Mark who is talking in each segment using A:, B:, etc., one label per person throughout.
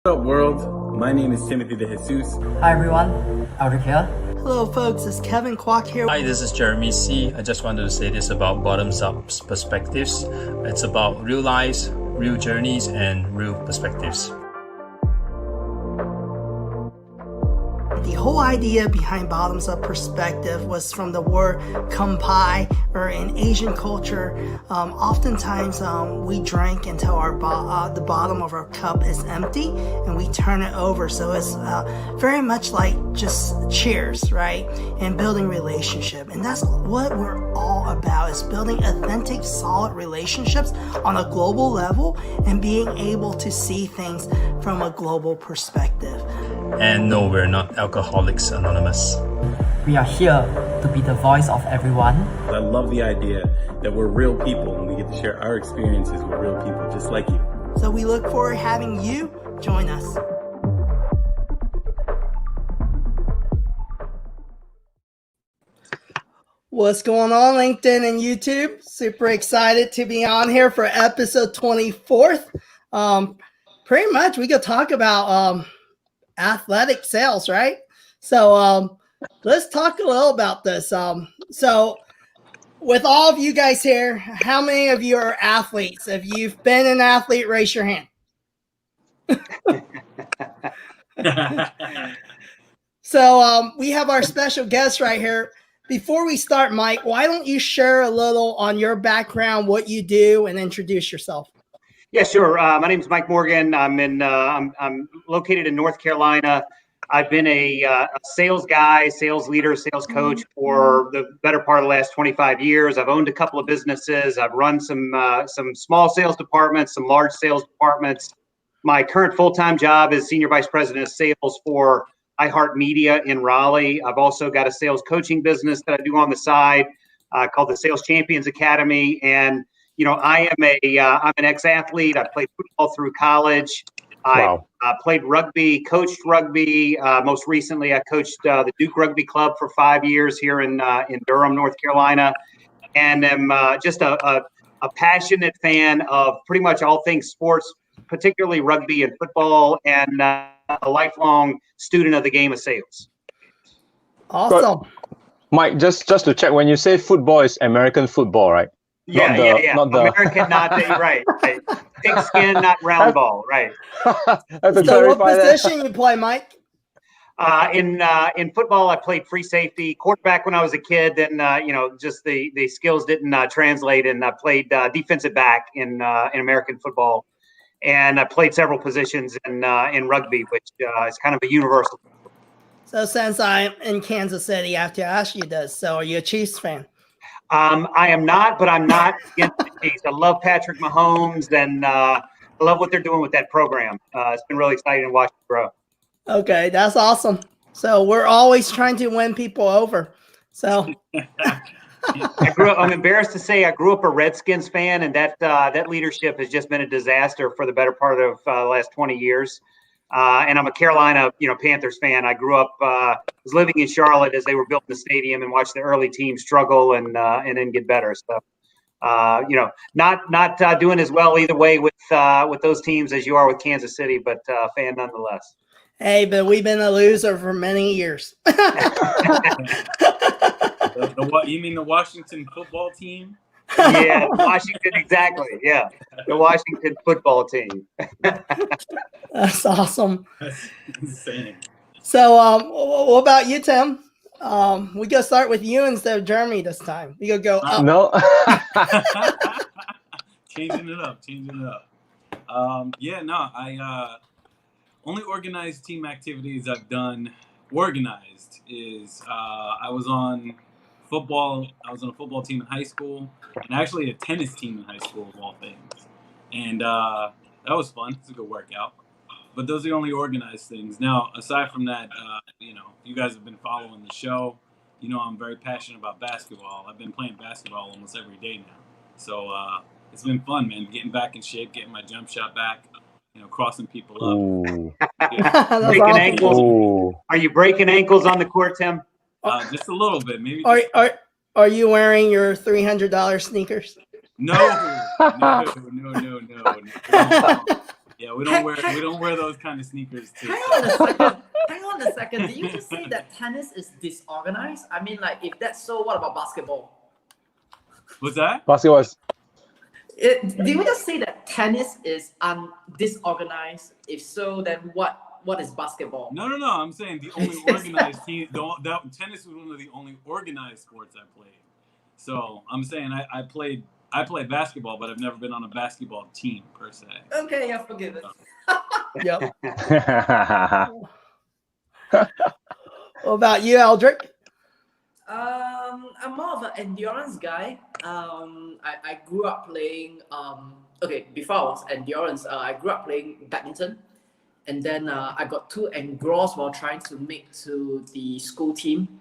A: What up, world? My name is Timothy DeJesus.
B: Hi everyone, Aldric here.
C: Hello folks, it's Kevin Kwok here.
D: Hi, this is Jeremey Sea. I just wanted to say this about bottoms-up perspectives. It's about real lives, real journeys, and real perspectives.
C: The whole idea behind bottoms-up perspective was from the word kampai, or in Asian culture, oftentimes we drink until the bottom of our cup is empty and we turn it over. So it's very much like just cheers, right? And building relationship. And that's what we're all about, is building authentic, solid relationships on a global level and being able to see things from a global perspective.
D: And no, we're not Alcoholics Anonymous.
B: We are here to be the voice of everyone.
A: I love the idea that we're real people and we get to share our experiences with real people just like you.
C: So we look forward to having you join us. What's going on, LinkedIn and YouTube? Super excited to be on here for episode 24th. Pretty much we could talk about athletic sales, right? So let's talk a little about this. So with all of you guys here, how many of you are athletes? If you've been an athlete, raise your hand. So we have our special guest right here. Before we start, Mike, why don't you share a little on your background, what you do, and introduce yourself?
E: Yeah, sure. My name is Mike Morgan. I'm located in North Carolina. I've been a sales guy, sales leader, sales coach for the better part of the last 25 years. I've owned a couple of businesses. I've run some small sales departments, some large sales departments. My current full-time job is Senior Vice President of Sales for iHeartMedia in Raleigh. I've also got a sales coaching business that I do on the side called the Sales Champions Academy. And you know, I'm an ex-athlete. I played football through college.
F: Wow.
E: I played rugby, coached rugby. Most recently, I coached the Duke Rugby Club for 5 years here in Durham, North Carolina, and am just a passionate fan of pretty much all things sports, particularly rugby and football, and a lifelong student of the game of sales.
C: Awesome.
F: But, Mike, just to check, when you say football, it's American football, right?
E: Yeah.
F: Not the
E: American, not the right. Thick skin, not round ball, right?
C: So what position you play, Mike?
E: In football, I played free safety, quarterback when I was a kid. Then just the skills didn't translate, and I played defensive back in American football, and I played several positions in rugby, which is kind of a universal.
C: So since I'm in Kansas City, I have to ask you this. So are you a Chiefs fan?
E: I am not, but I'm not against the Chiefs. I love Patrick Mahomes, and I love what they're doing with that program. It's been really exciting to watch it grow.
C: Okay, that's awesome. So we're always trying to win people over. So
E: I'm embarrassed to say I grew up a Redskins fan, and that leadership has just been a disaster for the better part of the last 20 years. And I'm a Carolina, Panthers fan. I grew up, was living in Charlotte as they were building the stadium and watched the early team struggle and then get better. So, not doing as well either way with those teams as you are with Kansas City, but fan nonetheless.
C: Hey, but we've been a loser for many years.
A: You mean the Washington football team?
E: Yeah, Washington, exactly. Yeah, the Washington football team.
C: That's awesome.
A: That's insane.
C: So, what about you, Tim? We go start with you instead of Jeremy this time. We go up.
F: No.
A: Changing it up. I only organized team activities I've done organized is I was on a football team in high school, and actually a tennis team in high school of all things. And that was fun. It's a good workout. But those are the only organized things. Now, aside from that, you guys have been following the show. I'm very passionate about basketball. I've been playing basketball almost every day now. So it's been fun, man, getting back in shape, getting my jump shot back, crossing people up.
E: Yeah. Breaking ankles.
F: Ooh.
E: Are you breaking ankles on the court, Tim?
A: Just a little bit, maybe.
C: Are you wearing your $300 sneakers?
A: No. Yeah, we don't wear those kind of sneakers too.
B: Hang on a second. Hang on a second. Did you just say that tennis is disorganized? I mean, like, if that's so, what about basketball?
A: What's that?
F: Basketball is
B: Did we just say that tennis is disorganized? If so, then what is basketball?
A: No. I'm saying the only organized team. Tennis was one of the only organized sports I played. So I'm saying I played basketball, but I've never been on a basketball team per se.
B: Okay, yeah, forgive it.
C: Yep. What about you, Aldric?
B: I'm more of an endurance guy. I grew up playing. Before I was endurance, I grew up playing badminton, and then I got too engrossed while trying to make to the school team.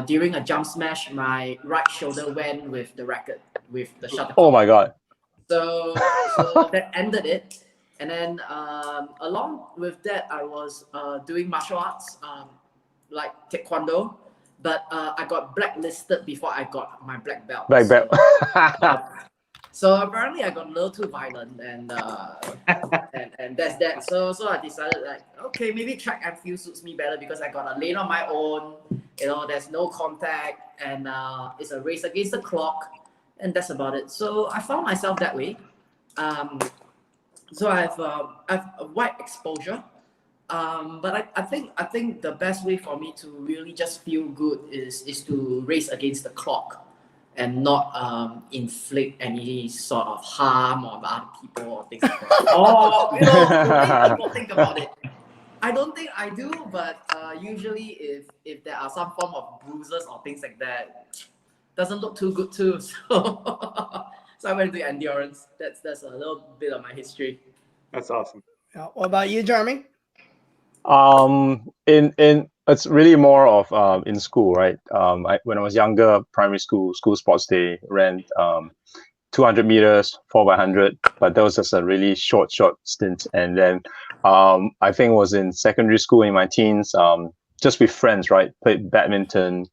B: During a jump smash, my right shoulder went with the racket, with the shuttlecock.
F: oh my god.
B: So that ended it. And then along with that, I was doing martial arts, like taekwondo. But I got blacklisted before I got my black belt.
F: Black belt.
B: So apparently I got a little too violent, and that's that. So I decided, like, okay, maybe track and field suits me better because I got a lane on my own. You know, there's no contact, and it's a race against the clock, and that's about it. So I found myself that way. So I've a wide exposure. But I think the best way for me to really just feel good is to race against the clock and not inflict any sort of harm on other people or things like that. Or, you know, the way people think about it. I don't think I do, but usually if there are some form of bruises or things like that, doesn't look too good too. So I went to endurance. That's a little bit of my history.
E: That's awesome.
C: What about you, Jeremy?
F: In it's really more of in school, right? When I was younger, primary school sports day, ran 200 meters, 4x100, but that was just a really short stint. And then I think it was in secondary school in my teens, just with friends, right? Played badminton.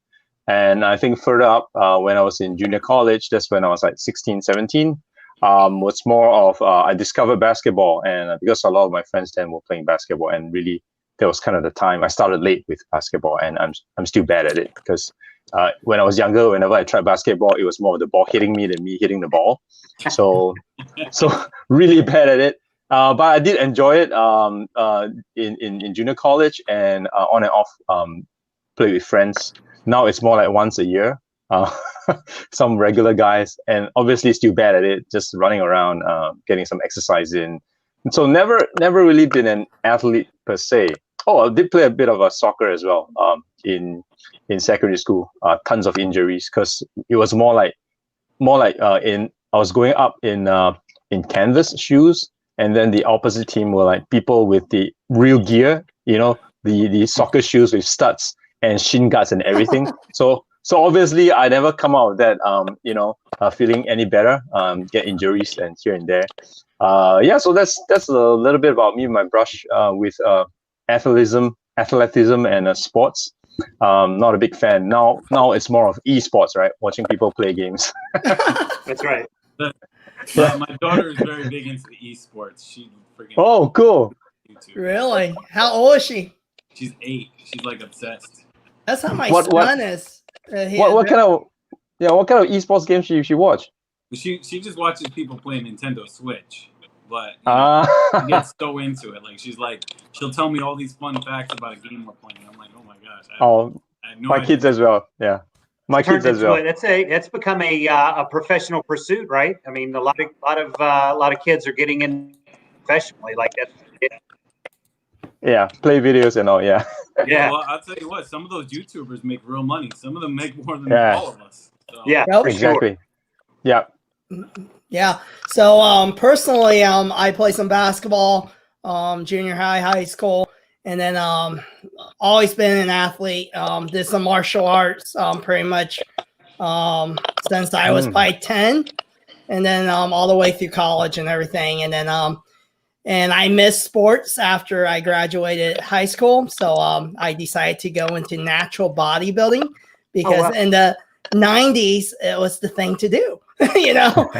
F: And I think further up, when I was in junior college, that's when I was like 16, 17. Was more of I discovered basketball, and because a lot of my friends then were playing basketball, and really that was kind of the time I started late with basketball, and I'm still bad at it because when I was younger, whenever I tried basketball, it was more the ball hitting me than me hitting the ball. So really bad at it. But I did enjoy it in junior college, and on and off play with friends. Now it's more like once a year. Some regular guys, and obviously still bad at it, just running around, getting some exercise in. And so never really been an athlete per se. Oh, I did play a bit of soccer as well in secondary school. Tons of injuries because it was more like I was going up in canvas shoes, and then the opposite team were like people with the real gear, you know, the soccer shoes with studs and shin guards and everything. So obviously I never come out of that, feeling any better, get injuries and here and there. So that's a little bit about me, my brush with athleticism and sports. Not a big fan. Now it's more of esports, right? Watching people play games.
E: That's right.
A: My daughter is very big into the esports. She freaking.
F: Oh, cool.
A: YouTube.
C: Really? How old is she?
A: She's 8. She's like obsessed.
C: That's how my son is.
F: What kind of esports games she watch?
A: She just watches people play Nintendo Switch, but she gets so into it. Like she'll tell me all these fun facts about a game we're playing. I'm like, oh my gosh. I have no idea.
F: Kids as well. Yeah, my kids as well.
E: That's become a professional pursuit, right? I mean, a lot of kids are getting in professionally like that.
F: Yeah, play videos and all. Yeah.
E: Yeah.
A: Well, I'll tell you what. Some of those YouTubers make real money. Some of them make more than all of us. So.
E: Yeah,
F: exactly.
E: Sure.
F: Yeah.
C: Yeah. So personally, I play some basketball, junior high school, and then always been an athlete. Did some martial arts pretty much since I was probably 10, and then all the way through college and everything, and then and I missed sports after I graduated high school, so I decided to go into natural bodybuilding because in the 90s it was the thing to do. You know.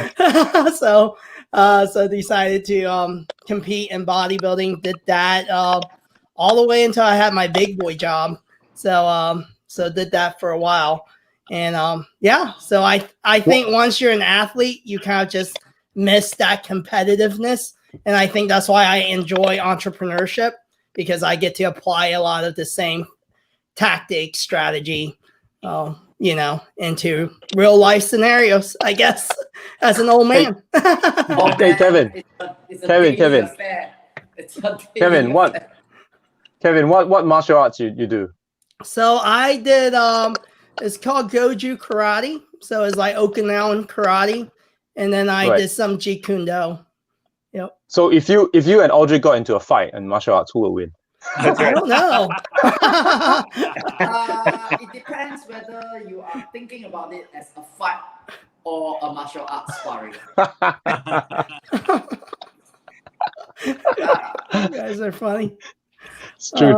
C: So So decided to compete in bodybuilding. Did that all the way until I had my big boy job. So did that for a while. And yeah, so I think once you're an athlete, you kind of just miss that competitiveness. And I think that's why I enjoy entrepreneurship, because I get to apply a lot of the same tactic strategy, into real life scenarios, I guess, as an old man.
B: Oh,
F: Hey,
B: man,
F: Kevin.
B: it's a
F: Kevin,
B: daily
F: Kevin.
B: affair. It's a daily
F: Kevin,
B: affair.
F: what martial arts you do?
C: So I did it's called Goju karate. So it's like Okinawan karate. And then I did some Jeet Kune Do. Yep.
F: So if you and Aldric got into a fight in martial arts, who will win?
E: That's
C: I
E: right.
C: don't know.
B: It depends whether you are thinking about it as a fight or a martial arts sparring.
C: You guys are funny.
F: It's true.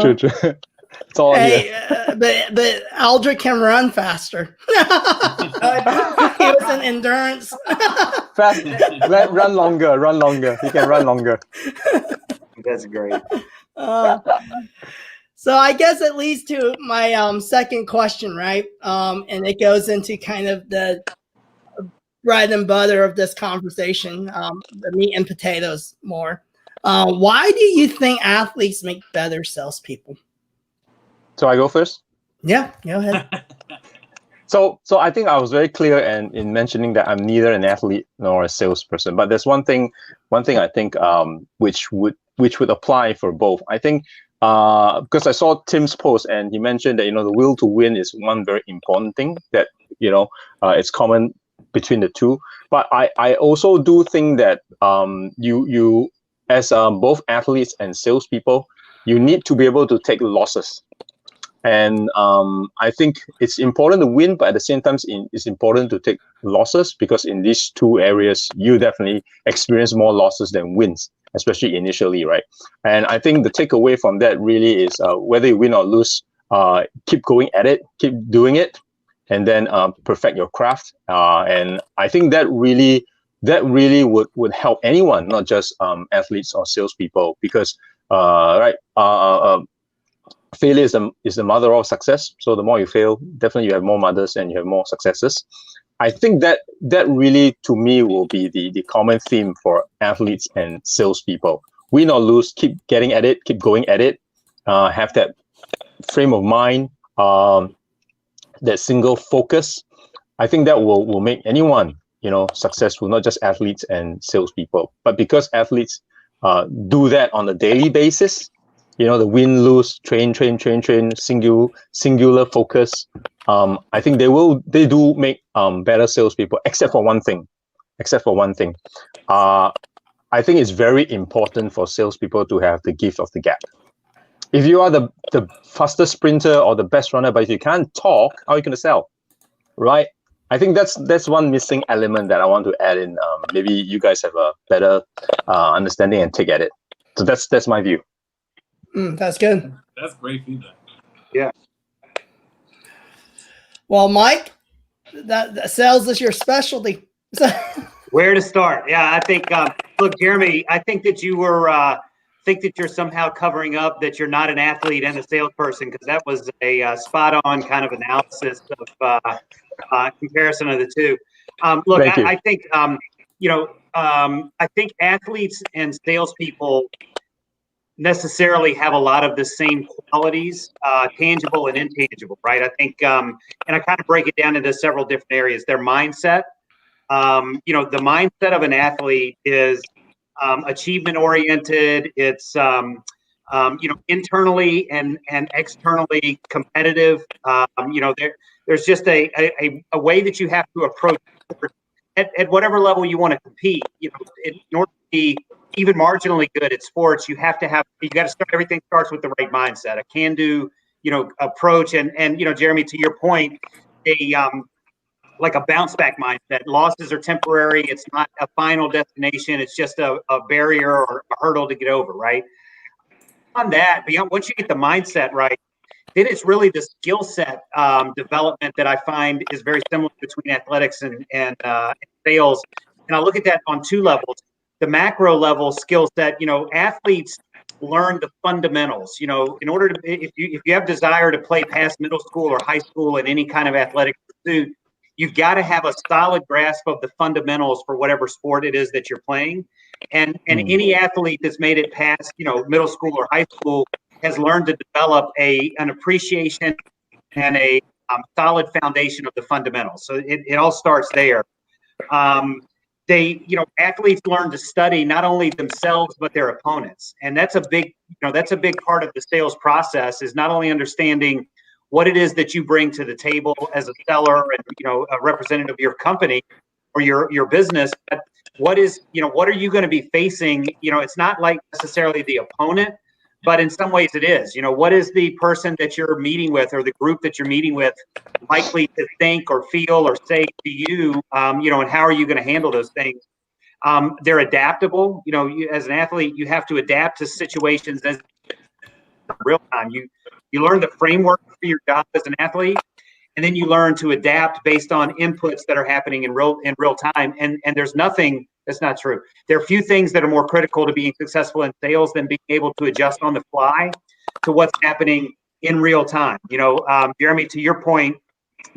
F: It's all
C: Hey,
F: here.
C: but Aldric can run faster. He was an endurance.
F: Run longer. He can run longer.
E: That's great.
C: So I guess it leads to my second question, right? And it goes into kind of the bread and butter of this conversation, the meat and potatoes more. Why do you think athletes make better salespeople?
F: So I go first?
C: Yeah, go ahead.
F: So I think I was very clear in mentioning that I'm neither an athlete nor a salesperson. But there's one thing I think which would apply for both. I think because I saw Tim's post and he mentioned that the will to win is one very important thing that it's common between the two. But I also do think that you as both athletes and salespeople, you need to be able to take losses. And I think it's important to win, but at the same time, it's important to take losses, because in these two areas, you definitely experience more losses than wins, especially initially, right? And I think the takeaway from that really is whether you win or lose, keep going at it, keep doing it, and then perfect your craft. And I think that really would help anyone, not just athletes or salespeople, because failure is the mother of success. So the more you fail, definitely you have more mothers and you have more successes. I think that really, to me, will be the common theme for athletes and salespeople. Win or lose, keep getting at it, keep going at it. Have that frame of mind, that single focus. I think that will make anyone successful, not just athletes and salespeople. But because athletes do that on a daily basis, the win, lose, train, singular focus. I think they do make better salespeople, except for one thing. I think it's very important for salespeople to have the gift of the gap. If you are the fastest sprinter or the best runner, but if you can't talk, how are you going to sell, right? I think that's one missing element that I want to add in. Maybe you guys have a better understanding and take at it. So that's my view.
C: That's good.
A: That's great feedback.
E: Yeah.
C: Well, Mike, that sales is your specialty.
E: Where to start? Yeah, I think. Look, Jeremy, I think that you were. Think that you're somehow covering up that you're not an athlete and a salesperson, because that was a spot-on kind of analysis of comparison of the two. Look, I think I think athletes and salespeople necessarily have a lot of the same qualities, tangible and intangible, right? I think, and I kind of break it down into several different areas. Their mindset, the mindset of an athlete is achievement oriented. It's internally and externally competitive. There's just a way that you have to approach at whatever level you want to compete. In order to be even marginally good at sports, you got to start. Everything starts with the right mindset, a can-do, approach. And Jeremy, to your point, like a bounce back mindset. Losses are temporary. It's not a final destination. It's just a barrier or a hurdle to get over, right? Once you get the mindset right, then it's really the skill set development that I find is very similar between athletics and sales. And I look at that on two levels. the macro level skill set, athletes learn the fundamentals. In order to, if you have desire to play past middle school or high school in any kind of athletic pursuit, you've got to have a solid grasp of the fundamentals for whatever sport it is that you're playing. And any athlete that's made it past, middle school or high school has learned to develop an appreciation and a solid foundation of the fundamentals. So it all starts there. Athletes learn to study not only themselves but their opponents, and that's a big part of the sales process. Is not only understanding what it is that you bring to the table as a seller and a representative of your company or your business, but what are you going to be facing? It's not like necessarily the opponent, but in some ways it is. What is the person that you're meeting with or the group that you're meeting with likely to think or feel or say to you, and how are you going to handle those things? They're adaptable. As an athlete, you have to adapt to situations as real time. You learn the framework for your job as an athlete, and then you learn to adapt based on inputs that are happening in real time. And there's nothing that's not true. There are few things that are more critical to being successful in sales than being able to adjust on the fly to what's happening in real time. Jeremy, to your point,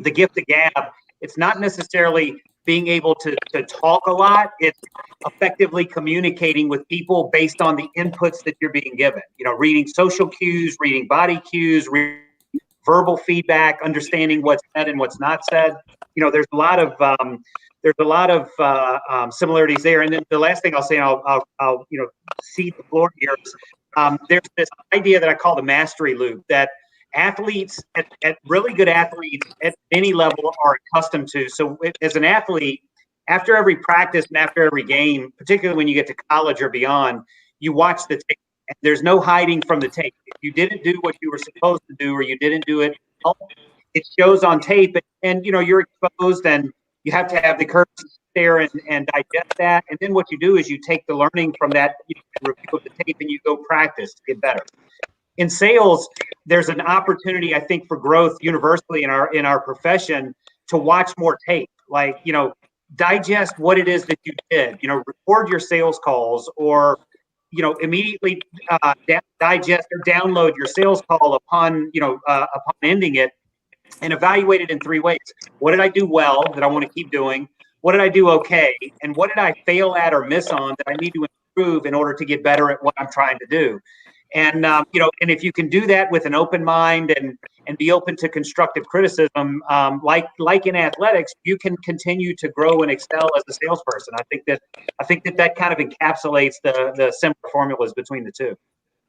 E: the gift of gab, it's not necessarily being able to talk a lot. It's effectively communicating with people based on the inputs that you're being given. Reading social cues, reading body cues, verbal feedback, understanding what's said and what's not said. There's a lot of similarities there. And then the last thing I'll say, and I'll cede the floor here. There's this idea that I call the mastery loop that athletes at really good athletes at any level are accustomed to. So as an athlete, after every practice and after every game, particularly when you get to college or beyond, you watch the tape. There's no hiding from the tape. If you didn't do what you were supposed to do or you didn't do it, it shows on tape, and you're exposed, and you have to have the courage to sit there and digest that. And then what you do is you take the learning from that review of the tape and you go practice to get better. In sales, there's an opportunity, I think, for growth universally in our profession to watch more tape. Like, digest what it is that you did. Record your sales calls, or immediately digest or download your sales call upon ending it, and evaluate it in 3 ways. What did I do well that I want to keep doing? What did I do okay? And what did I fail at or miss on that I need to improve in order to get better at what I'm trying to do? And and if you can do that with an open mind and be open to constructive criticism, like in athletics, you can continue to grow and excel as a salesperson. I think that kind of encapsulates the similar formulas between the two.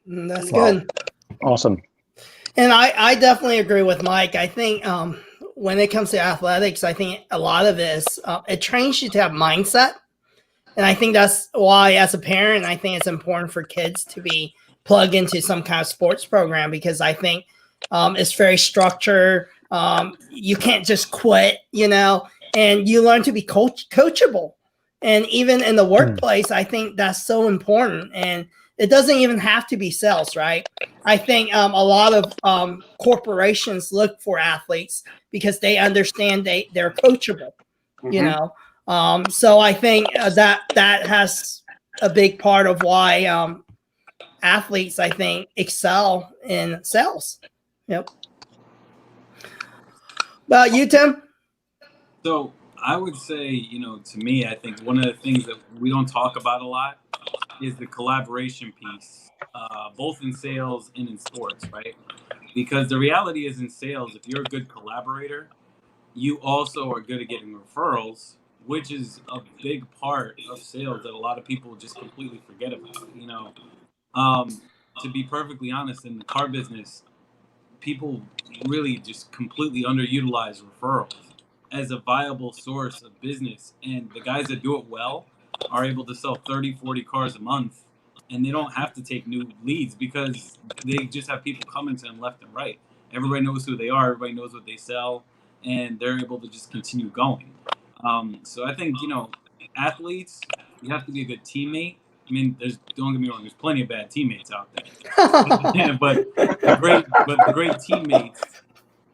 C: That's
F: Wow.
C: good.
F: Awesome.
C: And I definitely agree with Mike. I think when it comes to athletics, I think a lot of this, it trains you to have mindset. And I think that's why, as a parent, I think it's important for kids to be plugged into some kind of sports program, because I think it's very structured. You can't just quit, and you learn to be coachable. And even in the workplace, I think that's so important. And it doesn't even have to be sales, right? I think a lot of corporations look for athletes because they understand they're coachable, So I think that has a big part of why athletes, I think, excel in sales. Yep. About you, Tim?
A: So I would say, to me, I think one of the things that we don't talk about a lot is the collaboration piece, both in sales and in sports, right? Because the reality is, in sales, if you're a good collaborator, you also are good at getting referrals, which is a big part of sales that a lot of people just completely forget about. To be perfectly honest, in the car business, people really just completely underutilize referrals as a viable source of business. And the guys that do it well are able to sell 30, 40 cars a month, and they don't have to take new leads because they just have people coming to them left and right. Everybody knows who they are. Everybody knows what they sell, and they're able to just continue going. So I think, athletes, you have to be a good teammate. I mean, don't get me wrong, there's plenty of bad teammates out there. but the great teammates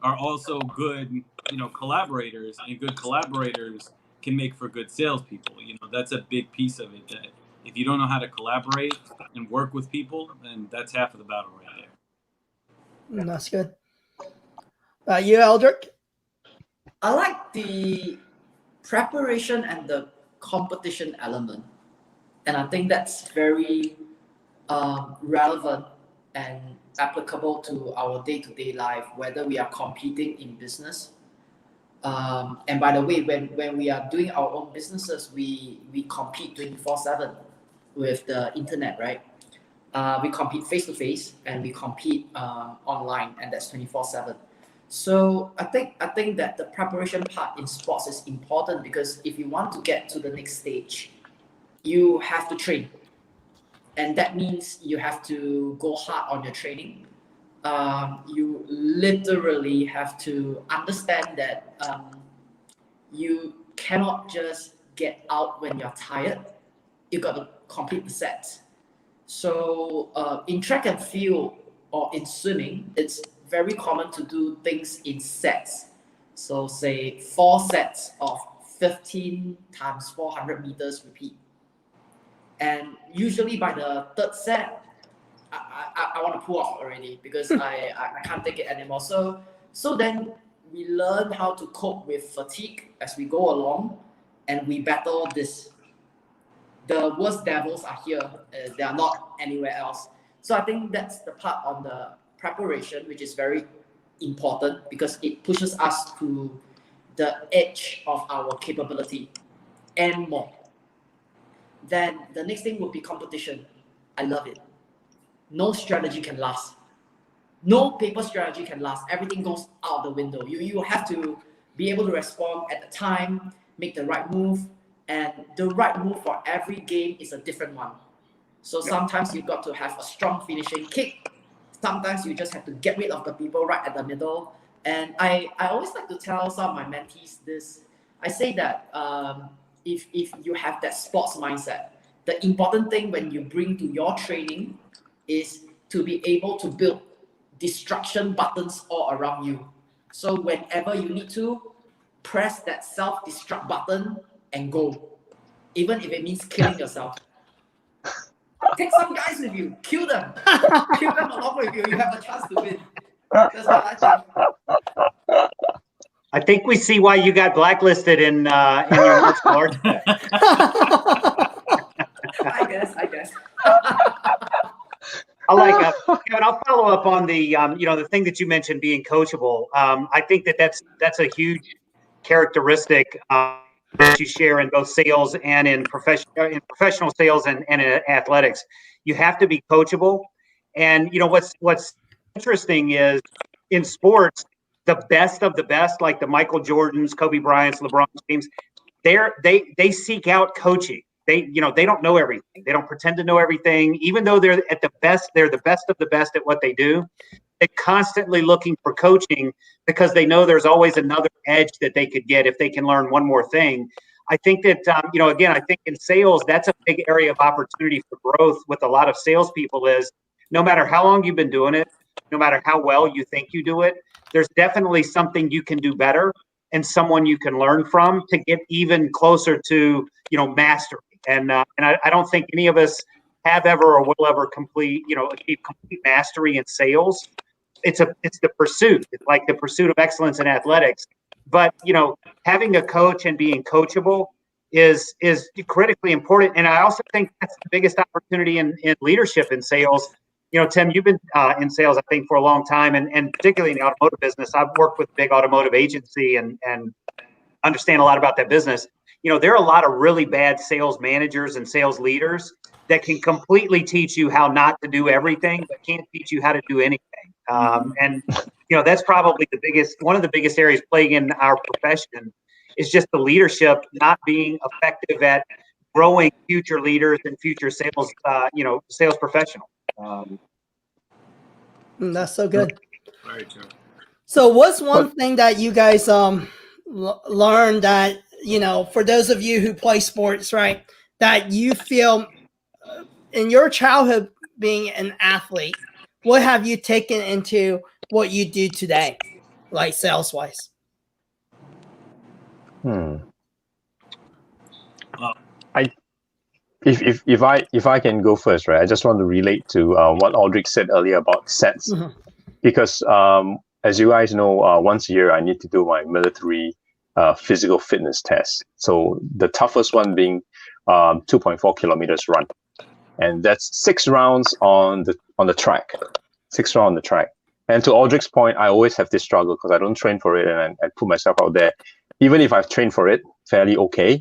A: are also good, collaborators, and good collaborators can make for good salespeople. That's a big piece of it that if you don't know how to collaborate and work with people, then that's half of the battle right there.
C: That's good. You, Aldric?
B: I like the preparation and the competition element, and I think that's very relevant and applicable to our day-to-day life, whether we are competing in business. And by the way, when we are doing our own businesses, we compete 24/7 with the internet, right? We compete face-to-face and we compete online, and that's 24/7. So I think that the preparation part in sports is important, because if you want to get to the next stage, you have to train. And that means you have to go hard on your training. You literally have to understand that you cannot just get out when you're tired. You got to complete the sets. So in track and field or in swimming, it's very common to do things in sets. So say 4 sets of 15 times 400 meters repeat. And usually by the 3rd set, I want to pull off already, because I can't take it anymore. So then we learn how to cope with fatigue as we go along, and we battle this. The worst devils are here. They are not anywhere else. So I think that's the part on the preparation, which is very important, because it pushes us to the edge of our capability and more. Then the next thing would be competition. I love it. No strategy can last. No paper strategy can last. Everything goes out the window. You have to be able to respond at the time, make the right move, and the right move for every game is a different one. So sometimes you've got to have a strong finishing kick. Sometimes you just have to get rid of the people right at the middle. And I always like to tell some of my mentees this. I say that if you have that sports mindset, the important thing when you bring to your training is to be able to build destruction buttons all around you. So whenever you need to, press that self-destruct button and go. Even if it means killing yourself. Take some guys with you, kill them. Kill them along with you, you have a chance to win. That's what I think.
E: I think we see why you got blacklisted in your martial arts.
B: I guess.
E: I like Kevin, I'll follow up on the the thing that you mentioned, being coachable. I think that's a huge characteristic that you share in both sales and in professional sales and in athletics. You have to be coachable. And what's interesting is in sports, the best of the best, like the Michael Jordans, Kobe Bryant's, LeBron James, they seek out coaching. They don't know everything. They don't pretend to know everything. Even though they're at the best, they're the best of the best at what they do. They're constantly looking for coaching because they know there's always another edge that they could get if they can learn one more thing. I think that, again, I think in sales, that's a big area of opportunity for growth with a lot of salespeople is no matter how long you've been doing it, no matter how well you think you do it, there's definitely something you can do better and someone you can learn from to get even closer to, mastery. And I don't think any of us have ever or will ever achieve complete mastery in sales. It's the pursuit. It's like the pursuit of excellence in athletics. But having a coach and being coachable is critically important. And I also think that's the biggest opportunity in leadership in sales. Tim, you've been in sales, I think, for a long time, and particularly in the automotive business. I've worked with a big automotive agency and understand a lot about that business. There are a lot of really bad sales managers and sales leaders that can completely teach you how not to do everything, but can't teach you how to do anything. And that's probably one of the biggest areas plaguing our profession is just the leadership not being effective at growing future leaders and future sales, sales professionals.
C: That's so good.
A: Very true.
C: So what's one thing that you guys learned that, for those of you who play sports, right, that you feel in your childhood being an athlete, what have you taken into what you do today, like sales-wise?
F: if I can go first, right? I just want to relate to what Aldric said earlier about sets, because as you guys know, once a year I need to do my military physical fitness test. So the toughest one being 2.4 kilometers run, and that's 6 rounds on the track, 6 rounds on the track. And to Aldric's point, I always have this struggle because I don't train for it, and I put myself out there. Even if I've trained for it fairly okay,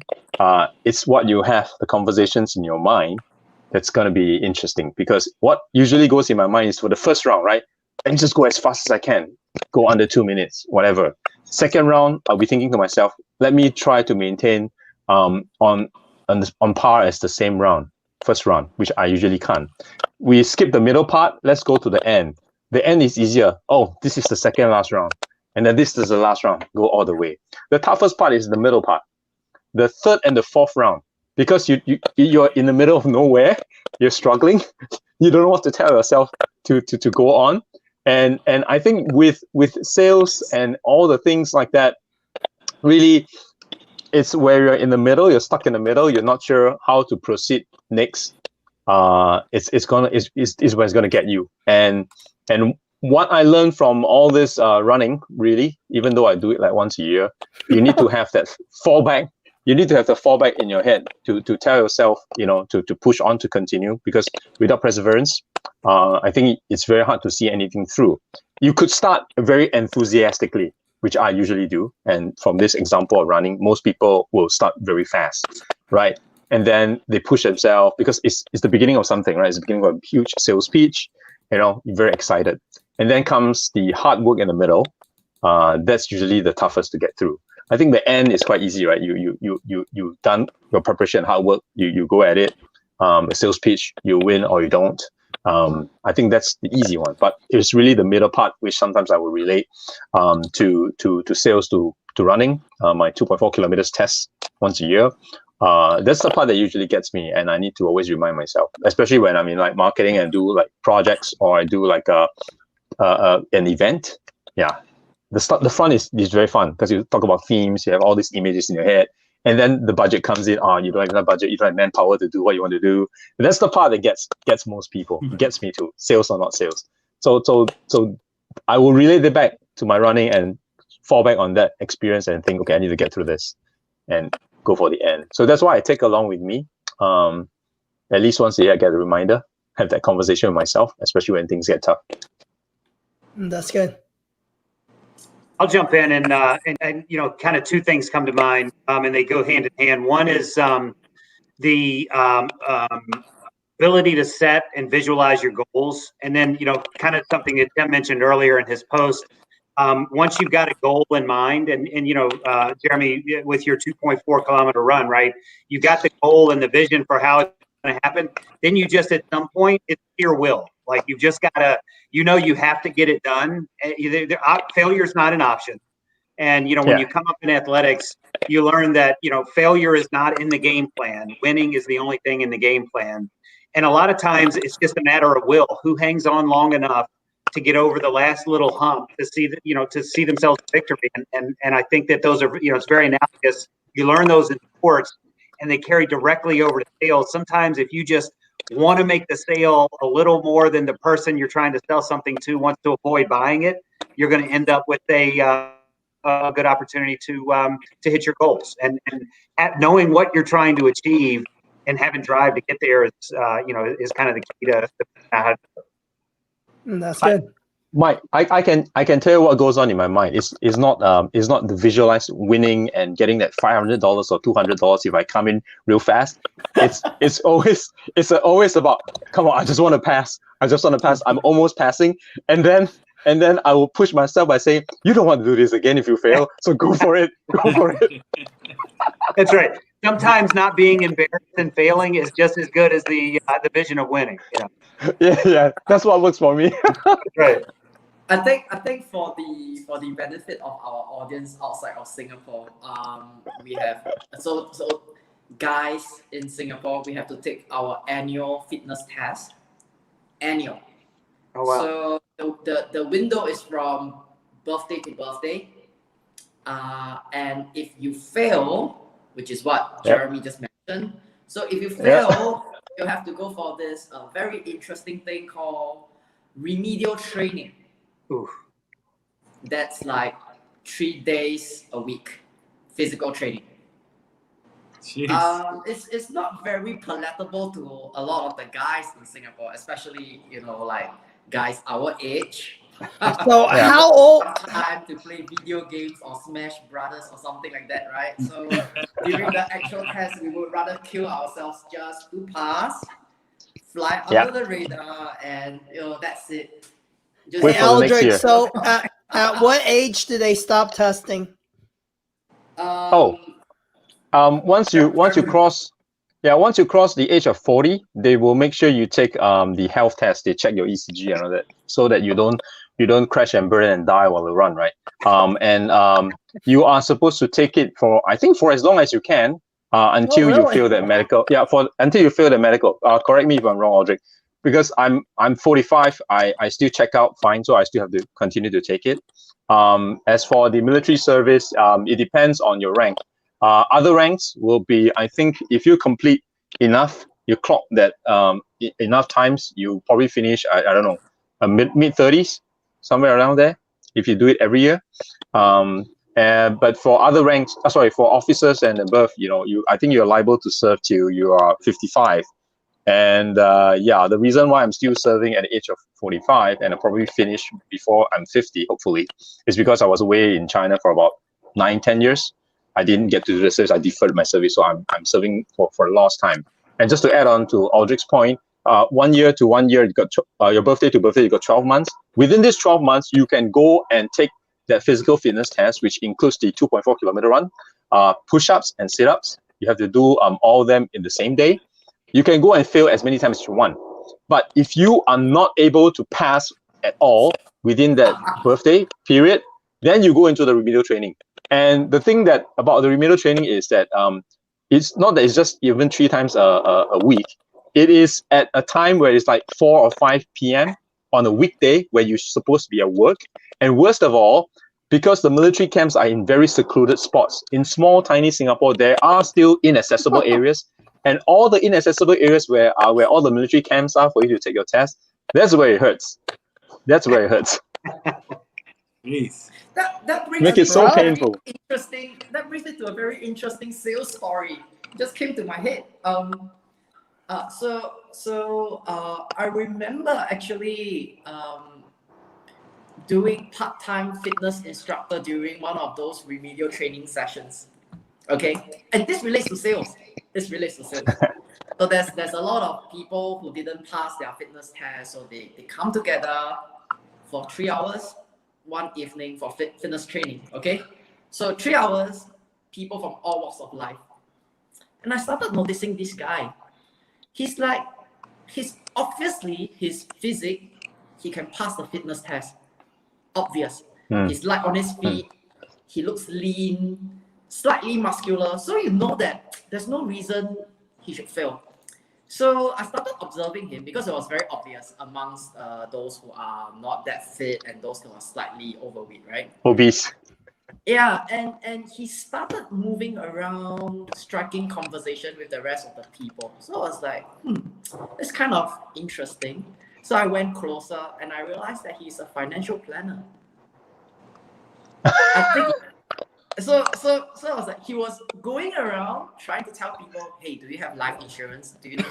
F: it's what you have, the conversations in your mind, that's going to be interesting. Because what usually goes in my mind is for the first round, right? And just go as fast as I can, go under 2 minutes, whatever. Second round, I'll be thinking to myself, let me try to maintain on par as the same round, first round, which I usually can't. We skip the middle part, let's go to the end. The end is easier. Oh, this is the second last round. And then this is the last round, go all the way. The toughest part is the middle part. The third and the fourth round, because you're in the middle of nowhere, you're struggling, you don't know what to tell yourself to go on. And I think with sales and all the things like that, really, it's where you're in the middle, you're stuck in the middle, you're not sure how to proceed next. It's where it's gonna get you. And what I learned from all this running, really, even though I do it like once a year, you need to have that fallback. You need to have the fallback in your head to tell yourself, to push on, to continue, because without perseverance, I think it's very hard to see anything through. You could start very enthusiastically, which I usually do. And from this example of running, most people will start very fast, right? And then they push themselves because it's the beginning of something, right? It's the beginning of a huge sales pitch, you're very excited. And then comes the hard work in the middle. That's usually the toughest to get through. I think the end is quite easy, right? You've done your preparation, hard work. You go at it. A sales pitch, you win or you don't. I think that's the easy one. But it's really the middle part, which sometimes I will relate to sales, to running. My 2.4 kilometers test once a year. That's the part that usually gets me, and I need to always remind myself, especially when I'm in like marketing and do like projects, or I do like an event. Yeah, the fun is very fun because you talk about themes, you have all these images in your head, and then the budget comes in. You don't have enough budget, you don't have manpower to do what you want to do. And that's the part that gets most people. It gets me too, sales or not sales. So I will relate it back to my running and fall back on that experience and think, okay, I need to get through this and go for the end. So that's why I take along with me. At least once a year, I get a reminder, have that conversation with myself, especially when things get tough.
C: That's good.
E: I'll jump in and kind of two things come to mind, and they go hand in hand. One is the ability to set and visualize your goals, and then kind of something that Tim mentioned earlier in his post. Once you've got a goal in mind, and Jeremy, with your 2.4 kilometer run, right? You got the goal and the vision for how it's going to happen. Then you just, at some point, it's your will. Like, you've just got to, you have to get it done. Failure is not an option. And, when you come up in athletics, you learn that, failure is not in the game plan. Winning is the only thing in the game plan. And a lot of times it's just a matter of will. Who hangs on long enough to get over the last little hump to see themselves victory. And I think that those are, it's very analogous. You learn those in sports, and they carry directly over to sales. Sometimes if you just want to make the sale a little more than the person you're trying to sell something to wants to avoid buying it, you're going to end up with a good opportunity to hit your goals. And knowing what you're trying to achieve and having drive to get there is kind of the key to how to do it.
C: That's good.
F: Mike, I can tell you what goes on in my mind. It's not the visualized winning and getting that $500 or $200 if I come in real fast. It's always about, come on, I just want to pass. I'm almost passing, and then I will push myself by saying, you don't want to do this again if you fail, so go for it.
E: That's right. Sometimes not being embarrassed and failing is just as good as the vision of winning.
F: Yeah, that's what works for me.
E: Right.
B: I think for the benefit of our audience outside of Singapore, we have so guys in Singapore, we have to take our annual fitness test. Annual.
E: Oh wow.
B: So the window is from birthday to birthday, and if you fail, which is what Jeremy just mentioned, So if you fail, you have to go for this very interesting thing called remedial training.
E: Ooh.
B: That's like 3 days a week, physical training.
A: Jeez.
B: It's not very palatable to a lot of the guys in Singapore, especially like guys our age.
C: So how old?
B: Time to play video games or Smash Brothers or something like that, right? So during the actual test, we would rather kill ourselves just to pass, fly under the radar, and that's it. Just
F: Wait for the next
C: Aldric,
F: year.
C: so at what age do they stop testing?
F: Once you cross the age of 40, they will make sure you take the health test. They check your ECG and all that, so that you don't crash and burn and die while you run, right? You are supposed to take it for, I think, for as long as you can, until you fail that medical. Yeah, until you fail the medical. Correct me if I'm wrong, Aldric, because I'm 45. I still check out fine, so I still have to continue to take it. As for the military service, it depends on your rank. Other ranks will be, I think, if you complete enough, you clock that enough times, you probably finish, I don't know, mid-30s, somewhere around there, if you do it every year. But for other ranks, for officers and above, I think you're liable to serve till you are 55. And the reason why I'm still serving at the age of 45 and I'll probably finish before I'm 50, hopefully, is because I was away in China for about 9-10 years. I didn't get to do the service. I deferred my service, so I'm serving for a last time. And just to add on to Aldric's point, 1 year to 1 year, you got your birthday to birthday, you got 12 months. Within this 12 months, you can go and take that physical fitness test, which includes the 2.4 kilometer run, push-ups and sit-ups. You have to do all of them in the same day. You can go and fail as many times as you want. But if you are not able to pass at all within that birthday period, then you go into the remedial training. And the thing about the remedial training is that it's not that it's just even 3 times a week. It is at a time where it's like 4 or 5 p.m. on a weekday where you're supposed to be at work. And worst of all, because the military camps are in very secluded spots, in small, tiny Singapore, there are still inaccessible areas. And all the inaccessible areas where all the military camps are for you to take your test, that's where it hurts. That's where it hurts.
A: Jeez.
B: That brings
F: Make it so painful.
B: Interesting. That brings me to a very interesting sales story. Just came to my head. I remember actually doing part-time fitness instructor during one of those remedial training sessions. Okay, and this relates to sales. So there's a lot of people who didn't pass their fitness test, so they come together for 3 hours. One evening for fitness training, okay? So 3 hours, people from all walks of life. And I started noticing this guy. He's obviously his physique, he can pass the fitness test. Obvious. He's light on his feet, he looks lean, slightly muscular. So you know that there's no reason he should fail. So I started observing him because it was very obvious amongst those who are not that fit and those who are slightly overweight, right?
F: Obese.
B: Yeah, and he started moving around, striking conversation with the rest of the people. So I was like, it's kind of interesting. So I went closer and I realized that he's a financial planner. I think So I was like, he was going around trying to tell people, hey, do you have life insurance? Do you know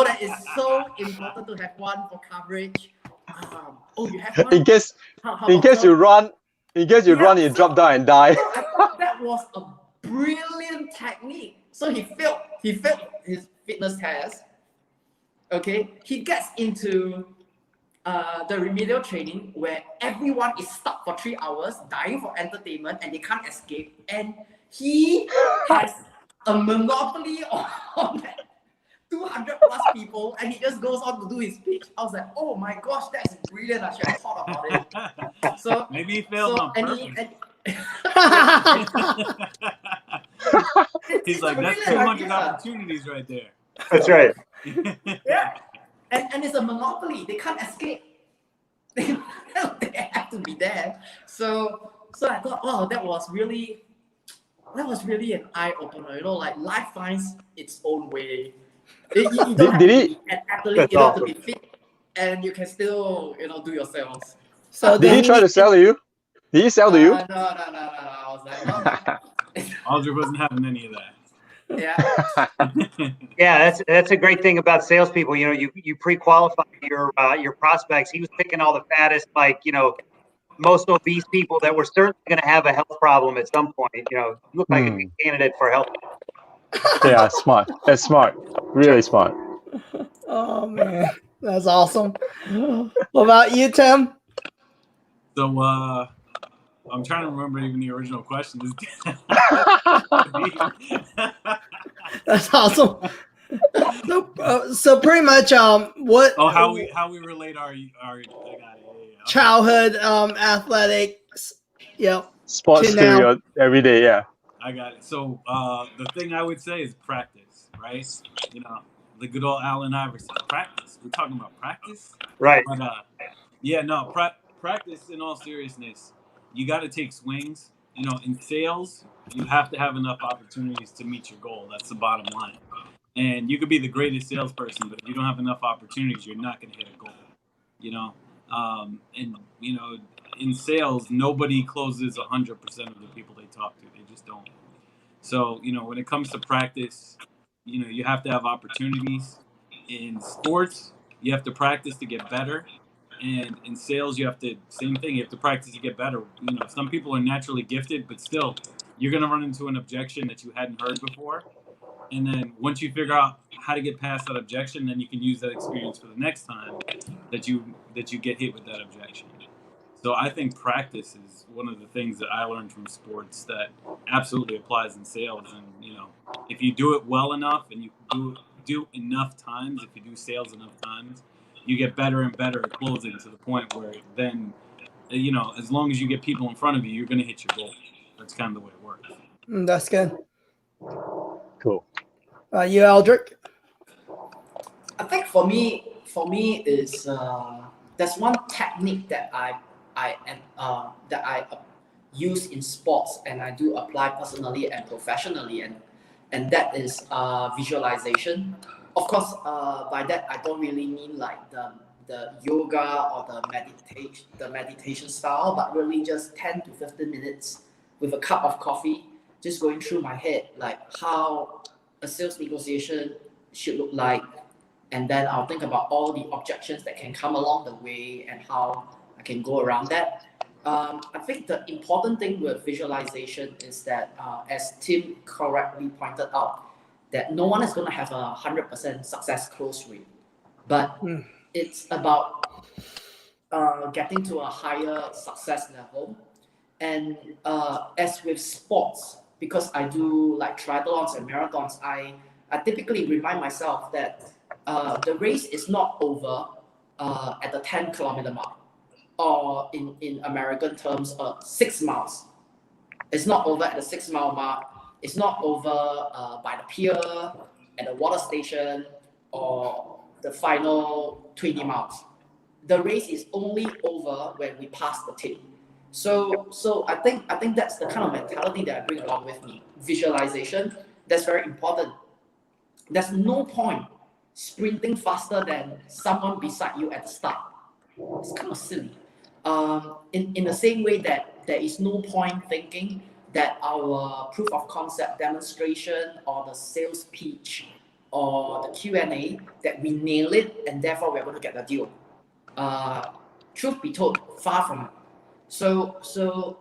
B: that it's so important to have one for coverage? You have one?
F: In case you run, you drop down and die.
B: I thought that was a brilliant technique. So he failed his fitness test. Okay, he gets into the remedial training where everyone is stuck for 3 hours, dying for entertainment, and they can't escape. And he has a monopoly on that 200 plus people, and he just goes on to do his pitch. I was like, oh my gosh, that's brilliant. I should have thought about it. So
A: maybe he failed on purpose. He's like, that's 200 opportunities right there.
E: That's right.
B: Yeah. And it's a monopoly. They can't escape. They have to be there. So I thought, wow, that was really that was really an eye opener. You know, like life finds its own way. You don't have
F: Did
B: to
F: he?
B: be an athlete.
E: That's
B: You don't have to
E: awesome.
B: be fit, and you can still, you know, do your sales.
C: So
F: Did he try to sell to you? Did he sell to you?
B: No. I was like, no.
A: Aldric wasn't having any of that.
B: Yeah.
E: Yeah, that's a great thing about salespeople. You know, you pre-qualify your prospects. He was picking all the fattest, like, you know, most obese people that were certainly going to have a health problem at some point. You know, look like a good candidate for health.
F: Yeah, smart. That's smart. Really smart.
C: Oh man, that's awesome. What about you, Tim?
A: So I'm trying to remember even the original question.
C: That's awesome. So pretty much, what?
A: Oh, how we relate our I got it. Yeah.
C: Childhood athletics. Yep.
F: Sports
C: To
F: to
C: now.
F: your everyday, yeah.
A: I got it. So the thing I would say is practice, right? You know, the good old Allen Iverson. Practice. We're talking about practice.
E: Right.
A: But yeah, no, practice in all seriousness. You got to take swings. You know, in sales, you have to have enough opportunities to meet your goal. That's the bottom line. And you could be the greatest salesperson, but if you don't have enough opportunities, you're not going to hit a goal. You know, and you know, in sales, nobody closes 100% of the people they talk to. They just don't. So, you know, when it comes to practice, you know, you have to have opportunities. In sports, you have to practice to get better. And in sales, you have to, same thing, you have to practice to get better. You know, some people are naturally gifted, but still, you're going to run into an objection that you hadn't heard before. And then once you figure out how to get past that objection, then you can use that experience for the next time that you get hit with that objection. So I think practice is one of the things that I learned from sports that absolutely applies in sales. And, you know, if you do it well enough and you do enough times, if you do sales enough times, you get better and better at closing to the point where then, you know, as long as you get people in front of you, you're going to hit your goal. That's kind of the way it works.
C: That's good.
F: Cool.
C: You, Aldric?
B: I think for me is there's one technique that I use in sports and I do apply personally and professionally, and that is visualization. Of course, by that I don't really mean like the yoga or the meditation style, but really just 10 to 15 minutes with a cup of coffee, just going through my head like how a sales negotiation should look like, and then I'll think about all the objections that can come along the way and how I can go around that. I think the important thing with visualization is that, as Tim correctly pointed out, that no one is going to have a 100% success close rate, but it's about getting to a higher success level. And as with sports, because I do like triathlons and marathons, I typically remind myself that the race is not over at the 10-kilometer mark, or in American terms, 6 miles. It's not over at the 6-mile mark. It's not over by the pier, at the water station, or the final 20 miles. The race is only over when we pass the tip. So I think that's the kind of mentality that I bring along with me. Visualization, that's very important. There's no point sprinting faster than someone beside you at the start. It's kind of silly. In the same way that there is no point thinking that our proof of concept demonstration or the sales pitch or the Q&A, that we nail it and therefore we're going to get the deal. Truth be told, far from it. So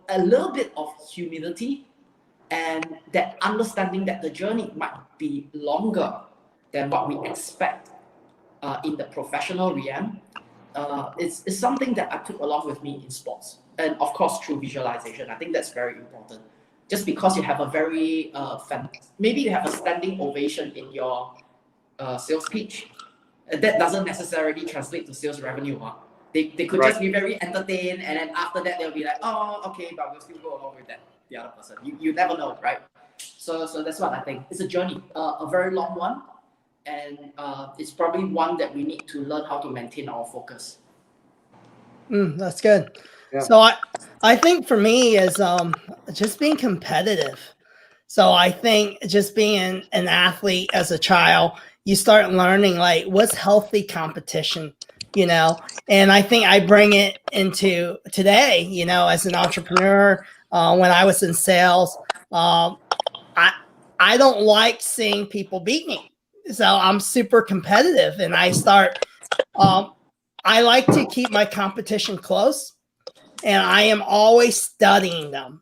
B: a little bit of humility and that understanding that the journey might be longer than what we expect in the professional realm, it's something that I took along with me in sports. And of course, through visualization, I think that's very important. Just because you have a very, maybe you have a standing ovation in your sales pitch, that doesn't necessarily translate to sales revenue. They could just be very entertained, and then after that they'll be like, oh, okay, but we'll still go along with that, the other person. You never know, right? So that's what I think. It's a journey, a very long one, and it's probably one that we need to learn how to maintain our focus.
C: That's good.
E: Yeah.
C: So I think for me is just being competitive. So I think just being an athlete as a child, you start learning like what's healthy competition, you know, and I think I bring it into today, you know, as an entrepreneur. When I was in sales, I don't like seeing people beat me. So I'm super competitive, and I start, I like to keep my competition close, and I am always studying them.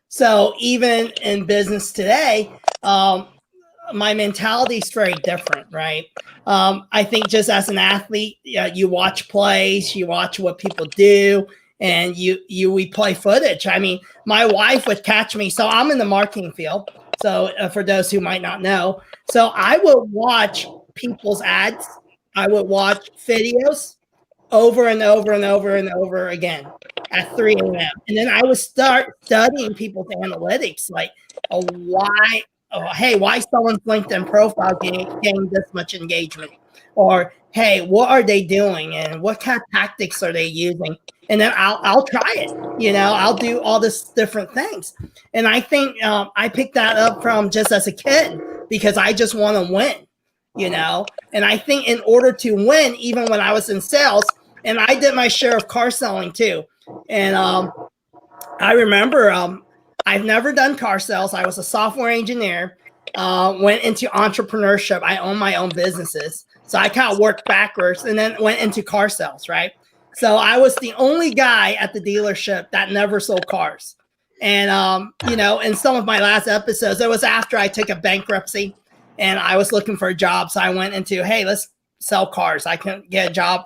C: So even in business today, my mentality is very different, right? I think just as an athlete, you watch plays, you watch what people do, and we play footage. I mean, my wife would catch me. So I'm in the marketing field. So for those who might not know, so I would watch people's ads. I would watch videos over and over and over and over again at 3 a.m. And then I would start studying people's analytics, like why someone's LinkedIn profile getting this much engagement, or hey, what are they doing and what kind of tactics are they using? And then I'll try it. You know, I'll do all this different things. And I think I picked that up from just as a kid because I just want to win, you know. And I think in order to win, even when I was in sales, and I did my share of car selling too. And I remember I've never done car sales. I was a software engineer, went into entrepreneurship. I own my own businesses. So I kind of worked backwards and then went into car sales, right? So I was the only guy at the dealership that never sold cars. And, you know, in some of my last episodes, it was after I took a bankruptcy and I was looking for a job. So I went into, hey, let's sell cars. I couldn't get a job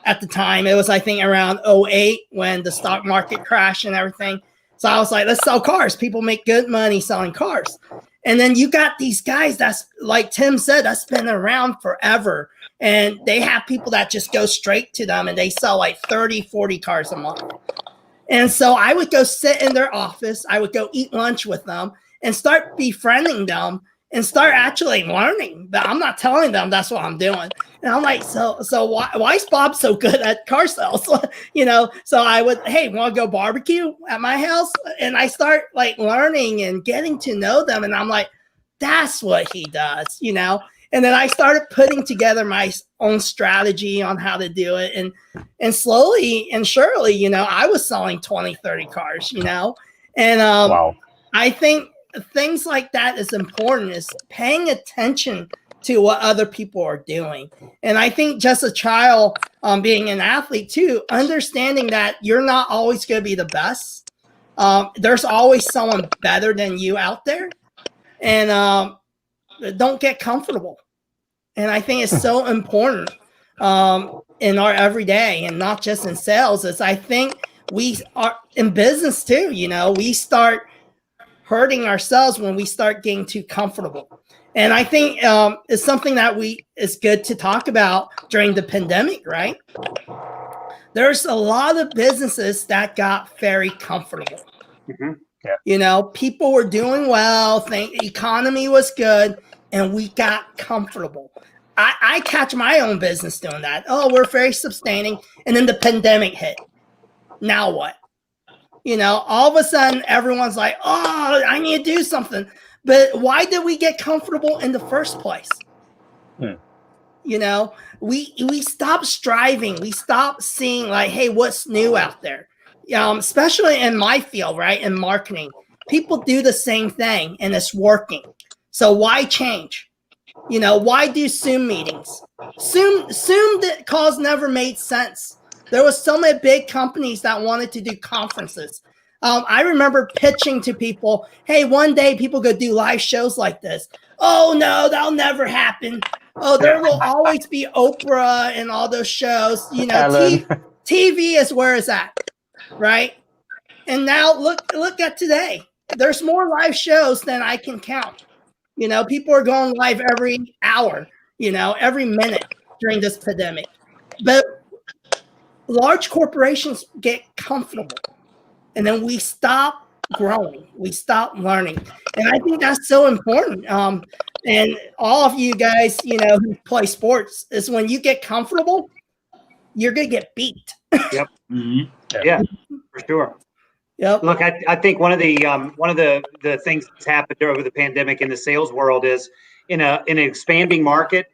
C: at the time. It was, I think, around 2008 when the stock market crashed and everything. So I was like, let's sell cars. People make good money selling cars. And then you got these guys that's, like Tim said, that's been around forever. And they have people that just go straight to them and they sell like 30, 40 cars a month. And so I would go sit in their office. I would go eat lunch with them and start befriending them and start actually learning. But I'm not telling them that's what I'm doing. And I'm like, so why is Bob so good at car sales? You know, so I would, hey, want to go barbecue at my house? And I start like learning and getting to know them. And I'm like, that's what he does, you know? And then I started putting together my own strategy on how to do it. And slowly and surely, you know, I was selling 20, 30 cars, you know? And
F: Wow.
C: I think things like that is important, is paying attention to what other people are doing. And I think just a child being an athlete too, understanding that you're not always going to be the best. There's always someone better than you out there. And don't get comfortable. And I think it's so important in our everyday, and not just in sales. Is I think we are in business too. You know, we start hurting ourselves when we start getting too comfortable. And I think it's something that it's good to talk about during the pandemic, right? There's a lot of businesses that got very comfortable.
F: Mm-hmm. Yeah.
C: You know, people were doing well, the economy was good, and we got comfortable. I catch my own business doing that. Oh, we're very sustaining. And then the pandemic hit. Now what? You know, all of a sudden, everyone's like, oh, I need to do something. But why did we get comfortable in the first place? You know, we stopped striving. We stopped seeing like, hey, what's new out there? Especially in my field, right? In marketing, people do the same thing and it's working. So why change? You know, why do Zoom meetings? Zoom calls never made sense. There was so many big companies that wanted to do conferences. I remember pitching to people, hey, one day people could do live shows like this. Oh, no, that'll never happen. Oh, there will always be Oprah and all those shows. You know, TV is where it's at, right? And now look at today. There's more live shows than I can count. You know, people are going live every hour, you know, every minute during this pandemic. But large corporations get comfortable. And then we stop growing. We stop learning. And I think that's so important. And all of you guys, you know, who play sports, is when you get comfortable, you're going to get beat.
E: Yep. Mm-hmm. Yeah, for sure.
C: Yep.
E: Look, I think one of the things that's happened over the pandemic in the sales world is in an expanding market,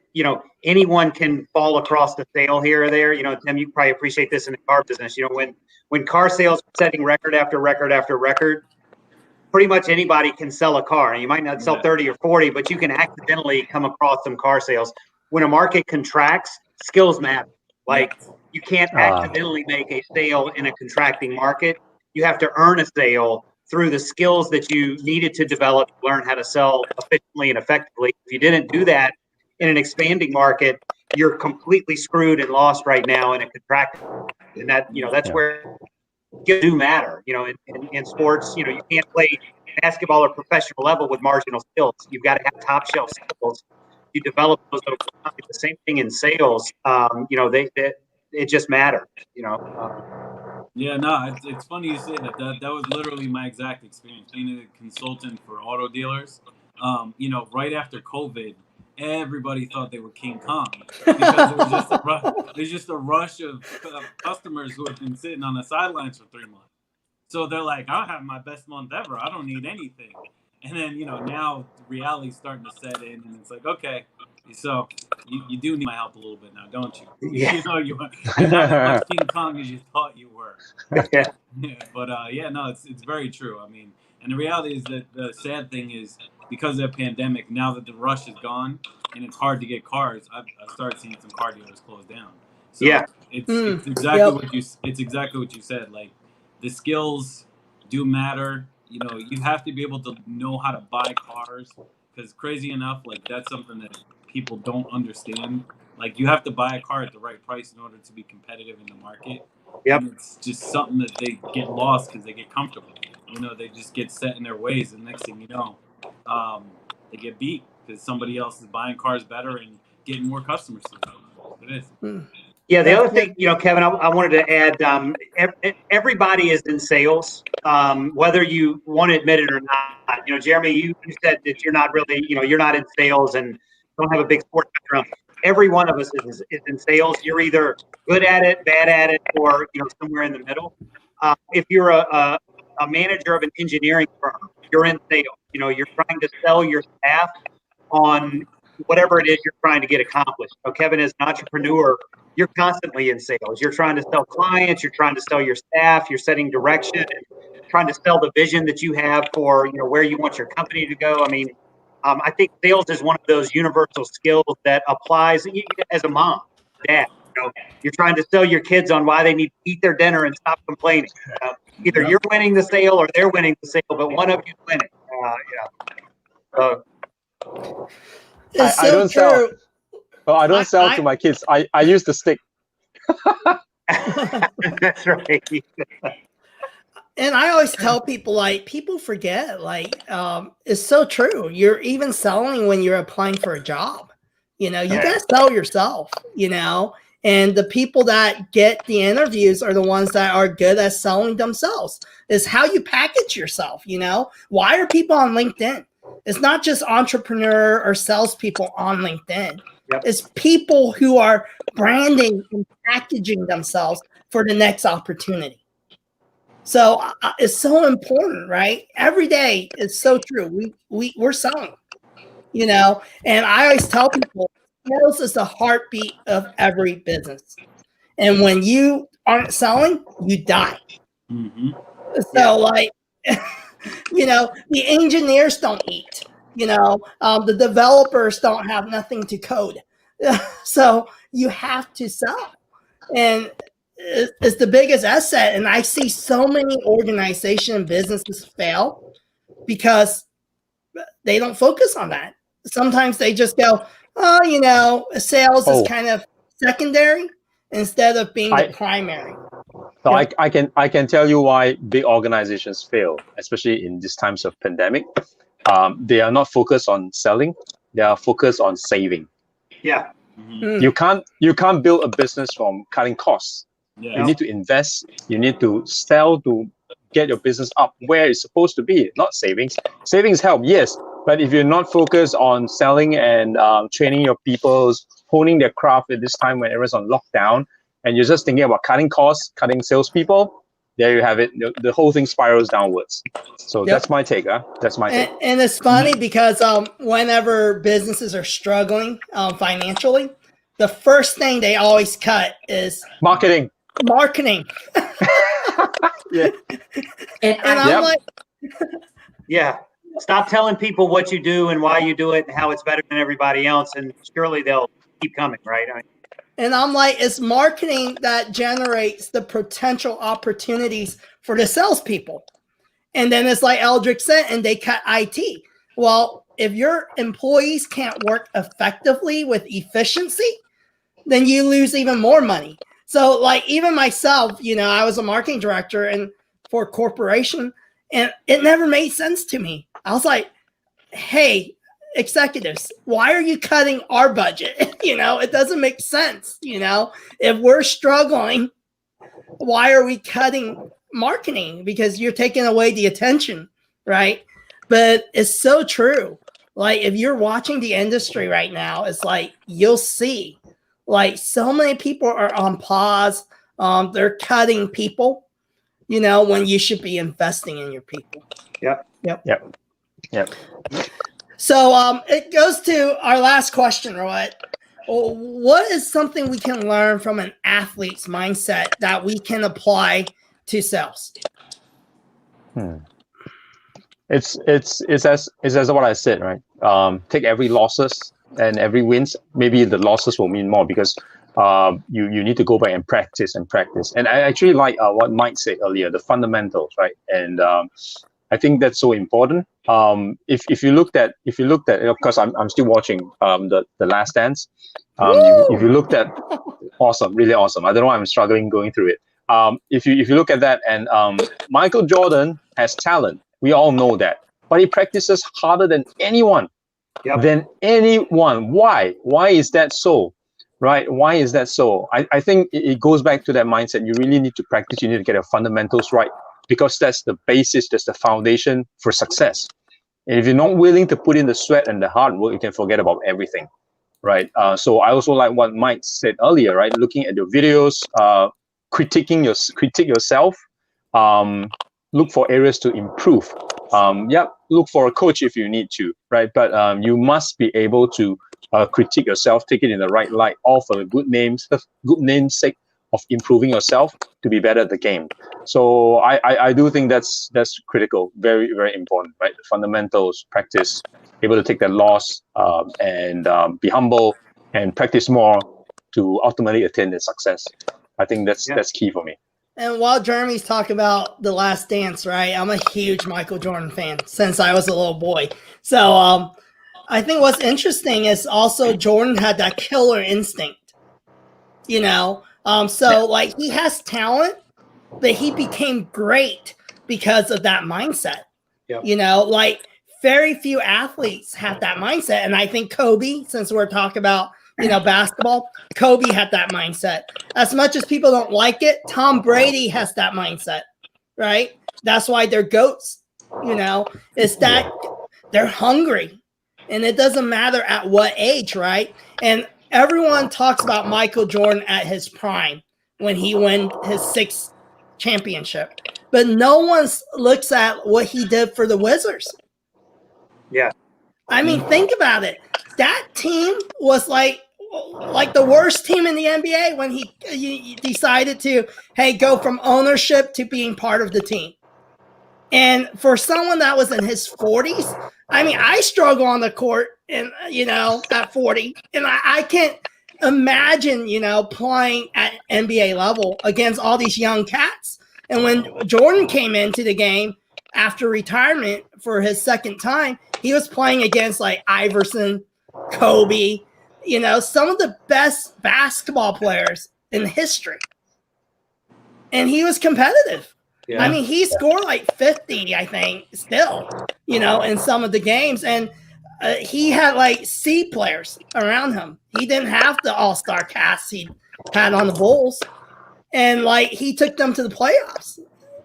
E: anyone can fall across the sale here or there. Tim, you probably appreciate this in the car business. When car sales are setting record after record after record, pretty much anybody can sell a car. You might not sell 30 or 40, but you can accidentally come across some car sales. When a market contracts, skills matter. Like you can't accidentally make a sale in a contracting market. You have to earn a sale through the skills that you needed to develop to learn how to sell efficiently and effectively. If you didn't do that in an expanding market, you're completely screwed and lost right now in a contracting. And that's where skills do matter. In sports, you can't play basketball at professional level with marginal skills. You've got to have top shelf skills. You develop those over time. The same thing in sales. It just matters.
A: Yeah, no, it's funny you say that. That was literally my exact experience being a consultant for auto dealers. Right after COVID, everybody thought they were King Kong because it was just a rush of customers who had been sitting on the sidelines for 3 months. So they're like, I'll have my best month ever. I don't need anything. And then, now reality's starting to set in, and it's like, okay, so you do need my help a little bit now, don't you?
E: Yeah.
A: You're not as much King Kong as you thought you were.
E: Yeah.
A: But it's very true. I mean, and the reality is that the sad thing is because of the pandemic, now that the rush is gone and it's hard to get cars, I've started seeing some car dealers close down. So it's exactly what you said. Like the skills do matter. You have to be able to know how to buy cars because crazy enough, like that's something that people don't understand. Like you have to buy a car at the right price in order to be competitive in the market.
E: Yep.
A: And it's just something that they get lost because they get comfortable. They just get set in their ways, and next thing you know, they get beat because somebody else is buying cars better and getting more customers. It is.
E: Yeah, the other thing, Kevin, I wanted to add, everybody is in sales, whether you want to admit it or not. Jeremy, you said that you're not really, you're not in sales and don't have a big sports background. Every one of us is in sales. You're either good at it, bad at it, or somewhere in the middle. If you're a manager of an engineering firm, you're in sales. You're trying to sell your staff on whatever it is you're trying to get accomplished. Kevin, as an entrepreneur, you're constantly in sales. You're trying to sell clients. You're trying to sell your staff. You're setting direction, and trying to sell the vision that you have for where you want your company to go. I mean, I think sales is one of those universal skills that applies as a mom, dad. You're trying to sell your kids on why they need to eat their dinner and stop complaining. Either you're winning the sale or they're winning the sale, but one of you's winning.
C: I don't
F: sell. Well, I don't sell to my kids. I use the stick.
E: That's right.
C: And I always tell people, people forget, it's so true. You're even selling when you're applying for a job. You got to sell yourself, and the people that get the interviews are the ones that are good at selling themselves. Is how you package yourself, Why are people on LinkedIn? It's not just entrepreneur or salespeople on LinkedIn.
E: Yep.
C: It's people who are branding and packaging themselves for the next opportunity. So it's so important, right? Every day, it's so true. We're selling, and I always tell people, sales is the heartbeat of every business. And when you aren't selling, you die.
A: Mm-hmm.
C: So the engineers don't eat, the developers don't have nothing to code. So you have to sell. And it's the biggest asset. And I see so many organizations and businesses fail because they don't focus on that. Sometimes they just go, sales is kind of secondary instead of being the primary.
F: So I can tell you why big organizations fail, especially in these times of pandemic. They are not focused on selling; they are focused on saving.
E: Yeah,
F: you can't build a business from cutting costs.
A: Yeah.
F: You need to invest. You need to sell to get your business up where it's supposed to be. Not savings. Savings help, yes, but if you're not focused on selling and training your people, honing their craft at this time when everyone's on lockdown, and you're just thinking about cutting costs, cutting salespeople, there you have it. The whole thing spirals downwards. So that's my take. That's my take.
C: And it's funny because whenever businesses are struggling financially, the first thing they always cut is
F: Marketing.
E: And
C: I'm like,
E: yeah. Stop telling people what you do and why you do it and how it's better than everybody else, and surely they'll keep coming, right?
C: And I'm like, it's marketing that generates the potential opportunities for the salespeople. And then it's like Aldric said, and they cut IT. Well, if your employees can't work effectively with efficiency, then you lose even more money. So like even myself, I was a marketing director and for a corporation, and it never made sense to me. I was like, hey, executives, why are you cutting our budget? It doesn't make sense. If we're struggling, why are we cutting marketing? Because you're taking away the attention, right? But it's so true. Like if you're watching the industry right now, it's like you'll see like so many people are on pause. They're cutting people, when you should be investing in your people.
E: Yep.
C: So it goes to our last question, right? What is something we can learn from an athlete's mindset that we can apply to sales?
F: It's as what I said, right? Take every losses and every wins. Maybe the losses will mean more because you need to go back and practice. And I actually like what Mike said earlier, the fundamentals, right? And I think that's so important. If you looked at, because I'm still watching the Last Dance. If you looked at, awesome, really awesome. I don't know why I'm struggling going through it. If you look at that, and Michael Jordan has talent, we all know that, but he practices harder than anyone. Than anyone. Why? Why is that so? Right? Why is that so? I think it goes back to that mindset. You really need to practice. You need to get your fundamentals right, because that's the basis, that's the foundation for success. And if you're not willing to put in the sweat and the hard work, you can forget about everything, right? So I also like what Mike said earlier, right? Looking at your videos, critique yourself, look for areas to improve. Look for a coach if you need to, right? But you must be able to critique yourself, take it in the right light, all for the good namesake of improving yourself to be better at the game. So I do think that's critical, very, very important, right? The fundamentals, practice, able to take that loss, and be humble and practice more to ultimately attain the success. I think that's key for me.
C: And while Jeremy's talking about The Last Dance, right? I'm a huge Michael Jordan fan since I was a little boy. So I think what's interesting is also Jordan had that killer instinct, So like he has talent, but he became great because of that mindset. Like very few athletes have that mindset. And I think Kobe, since we're talking about, basketball, Kobe had that mindset. As much as people don't like it, Tom Brady has that mindset, right? That's why they're GOATs, is that they're hungry. And it doesn't matter at what age, right? And everyone talks about Michael Jordan at his prime when he won his 6th championship, but no one looks at what he did for the Wizards.
E: Yeah.
C: I mean, think about it. That team was like the worst team in the NBA when he decided to, go from ownership to being part of the team. And for someone that was in his 40s, I mean, I struggle on the court and, at 40, and I can't imagine, playing at NBA level against all these young cats. And when Jordan came into the game after retirement for his 2nd time, he was playing against like Iverson, Kobe, some of the best basketball players in history. And he was competitive. Yeah. I mean, he scored like 50, I think, still, in some of the games. And he had like C players around him. He didn't have the all-star cast he had on the Bulls. And like he took them to the playoffs,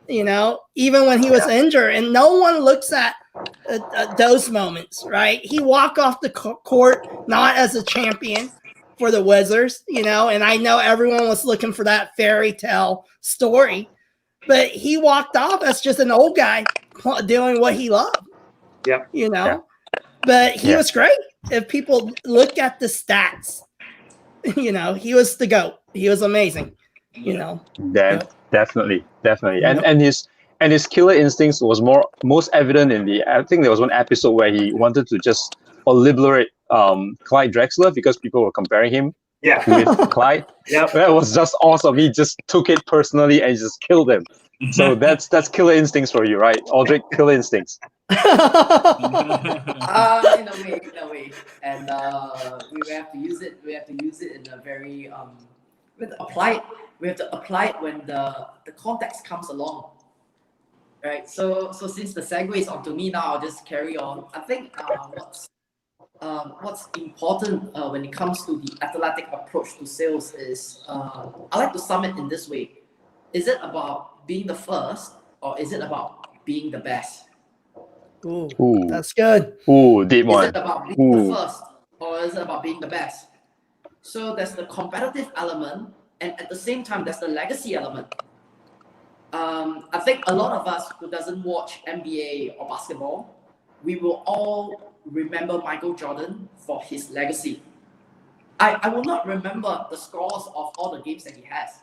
C: even when he was injured. And no one looks at those moments, right? He walked off the court not as a champion for the Wizards, and I know everyone was looking for that fairy tale story. but he walked off as just an old guy doing what he loved.
E: Yep.
C: You know, but he was great. If people look at the stats, you know, he was the GOAT. He was amazing. You know,
F: definitely,
C: Yep.
F: and his killer instincts was most evident in I think there was one episode where he wanted to just liberate Clyde Drexler because people were comparing him with Clyde. That was just awesome. He just took it personally and just killed him. So that's killer instincts for you, right? Aldric, killer instincts.
B: In a way, and we have to use it. We have to use it in a very we have to apply it. We have to apply it when the context comes along, right? So since the segue is onto me now, I'll just carry on. I think what's important when it comes to the athletic approach to sales is I like to sum it in this way: is it about being the first, or is it about being the best?
C: Ooh, that's good.
F: Deep one.
B: Is it about being the first, or is it about being the best? So there's the competitive element, and at the same time, there's the legacy element. I think a lot of us who doesn't watch NBA or basketball, we will all remember Michael Jordan for his legacy. I will not remember the scores of all the games that he has,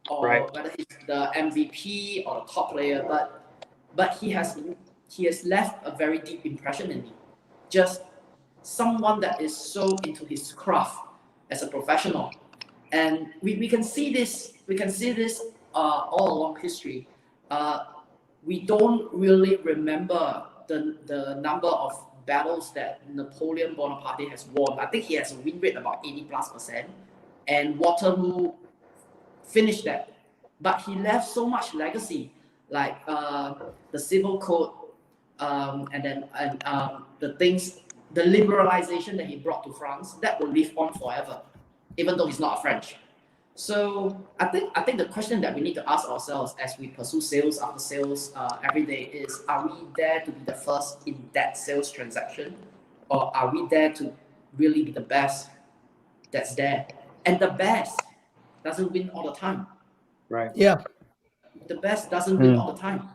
B: or whether he's the MVP or the top player, but he has left a very deep impression in me. Just someone that is so into his craft as a professional. And we can see this all along history. We don't really remember the number of battles that Napoleon Bonaparte has won. I think he has a win rate about 80+%, and Waterloo finished that. But he left so much legacy, like the civil code, and the liberalization that he brought to France, that will live on forever, even though he's not French. So I think the question that we need to ask ourselves as we pursue sales after sales every day is: are we there to be the first in that sales transaction, or are we there to really be the best that's there? And the best doesn't win all the time.
E: Right.
C: Yeah.
B: The best doesn't win all the time.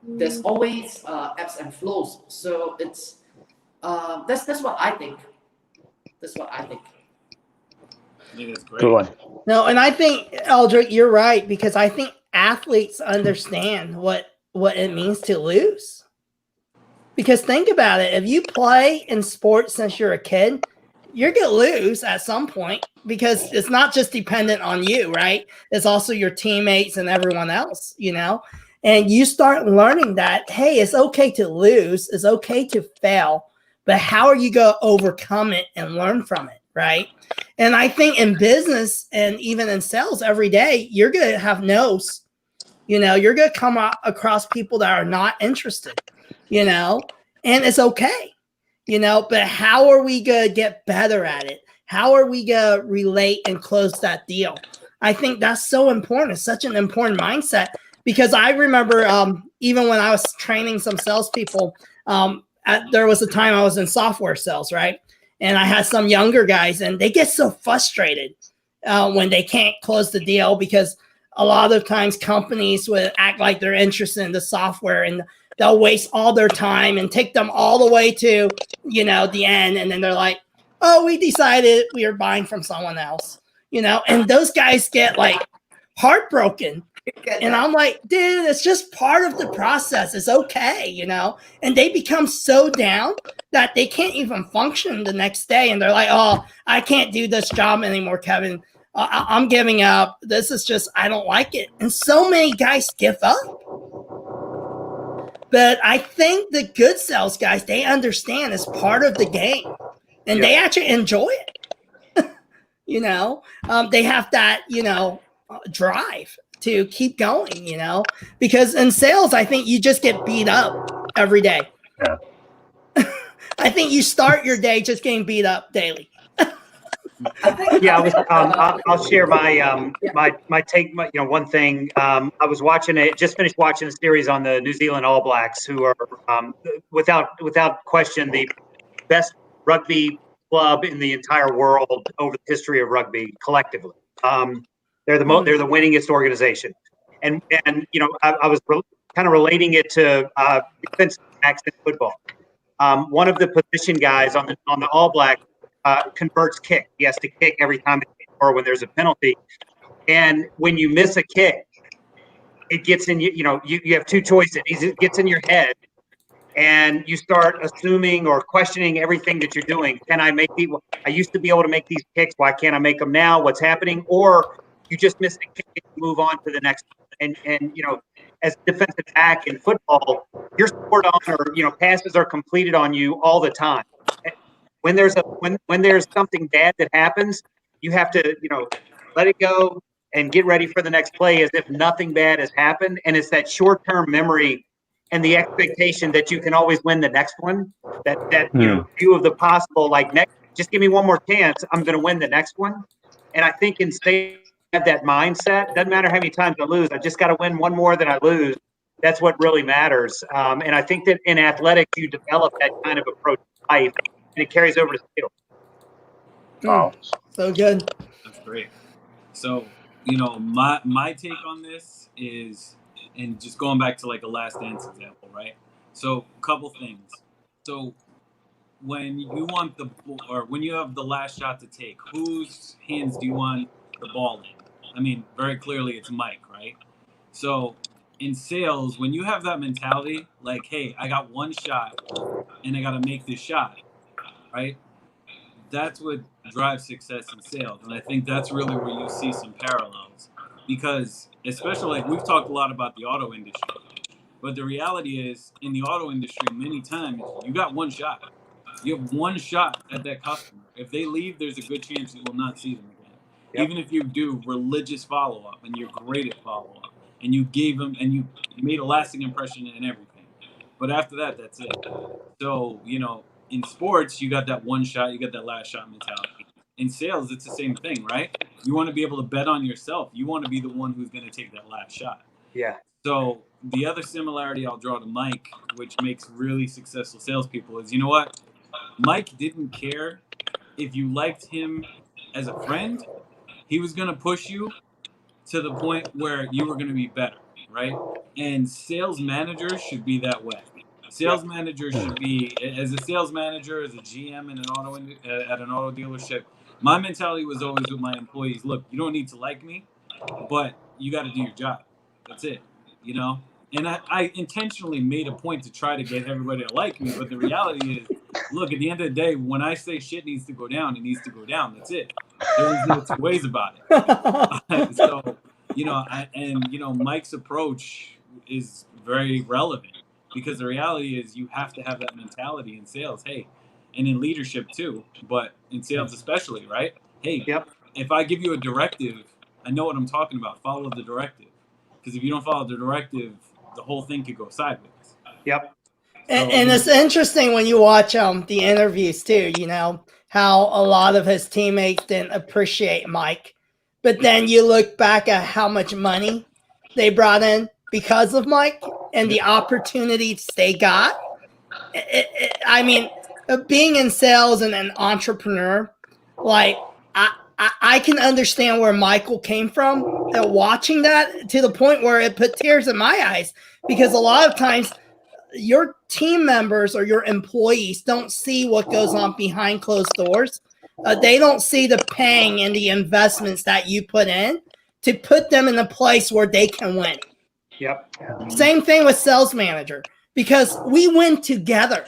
B: There's always ebbs and flows. So it's that's what I think. That's what I think.
A: I think that's great.
F: Good one.
C: No, and I think, Aldric, you're right, because I think athletes understand what it means to lose. Because think about it, if you play in sports since you're a kid, you're going to lose at some point, because it's not just dependent on you, right? It's also your teammates and everyone else, you know? And you start learning that, hey, it's okay to lose, it's okay to fail, but how are you going to overcome it and learn from it, right? And I think in business and even in sales every day, you're going to have no's. You know, you're going to come across people that are not interested, you know, and it's okay, you know, but how are we going to get better at it? How are we going to relate and close that deal? I think that's so important. It's such an important mindset, because I remember even when I was training some salespeople, there was a time I was in software sales, right? And I had some younger guys, and they get so frustrated when they can't close the deal, because a lot of times companies would act like they're interested in the software, and they'll waste all their time and take them all the way to, you know, the end. And then they're like, oh, we decided we are buying from someone else, you know, and those guys get like heartbroken. And I'm like, dude, it's just part of the process. It's okay, you know? And they become so down that they can't even function the next day. And they're like, oh, I can't do this job anymore, Kevin. I'm giving up. This is just, I don't like it. And so many guys give up. But I think the good sales guys, they understand it's part of the game. And they actually enjoy it. You know? They have that, you know, drive to keep going, you know, because in sales, I think you just get beat up every day.
F: Yeah.
C: I think you start your day just getting beat up daily.
E: Yeah, I'll share my take. One thing, I was just finished watching a series on the New Zealand All Blacks, who are without question the best rugby club in the entire world over the history of rugby collectively. They're the winningest organization, And I was kind of relating it to defensive backs in football. One of the position guys on the All Black converts kick. He has to kick every time or when there's a penalty. And when you miss a kick, it gets in you have two choices. It gets in your head, and you start assuming or questioning everything that you're doing. Can I make these? I used to be able to make these kicks. Why can't I make them now? What's happening? Or you just miss a kick and move on to the next one. And as a defensive back in football, you're scored on, or passes are completed on you all the time. When there's something bad that happens, you have to let it go and get ready for the next play as if nothing bad has happened. And it's that short-term memory and the expectation that you can always win the next one. That view of the possible, just give me one more chance, I'm going to win the next one. And I think instead of that mindset, doesn't matter how many times I lose, I just got to win one more than I lose. That's what really matters. And I think that in athletics, you develop that kind of approach to life, and it carries over to sales.
F: Wow.
C: So good.
A: That's great. So, my take on this is, and just going back to like a Last Dance example, right? So, couple things. So, when you want when you have the last shot to take, whose hands do you want the ball in? I mean, very clearly it's Mike, right? So, in sales, when you have that mentality, like, hey, I got one shot and I got to make this shot, right? That's what drives success in sales. And I think that's really where you see some parallels. Because especially, like, we've talked a lot about the auto industry. But the reality is, in the auto industry, many times, you got one shot. You have one shot at that customer. If they leave, there's a good chance you will not see them again. Yep. Even if you do religious follow-up and you're great at follow-up and you gave them and you made a lasting impression and everything. But after that, that's it. So, in sports, you got that one shot, you got that last shot mentality. In sales, it's the same thing, right? You want to be able to bet on yourself. You want to be the one who's going to take that last shot.
E: Yeah.
A: So the other similarity I'll draw to Mike, which makes really successful salespeople, is, what? Mike didn't care if you liked him as a friend. He was going to push you to the point where you were going to be better, right? And sales managers should be that way. Sales managers should be, as a sales manager, as a GM in at an auto dealership, my mentality was always with my employees, look, you don't need to like me, but you got to do your job. That's it, And I intentionally made a point to try to get everybody to like me, but the reality is, look, at the end of the day, when I say shit needs to go down, it needs to go down. That's it. There's no two ways about it. So, Mike's approach is very relevant. Because the reality is you have to have that mentality in sales, hey, and in leadership too, but in sales especially, right? Hey, if I give you a directive, I know what I'm talking about. Follow the directive. Because if you don't follow the directive, the whole thing could go sideways.
E: Yep.
C: And it's interesting when you watch the interviews too, how a lot of his teammates didn't appreciate Mike. But then you look back at how much money they brought in because of Mike and the opportunities they got. I mean, being in sales and an entrepreneur, like I can understand where Michael came from and watching that to the point where it put tears in my eyes, because a lot of times your team members or your employees don't see what goes on behind closed doors. They don't see the paying and the investments that you put in to put them in a place where they can win.
E: Yep.
C: Same thing with sales manager, because we win together.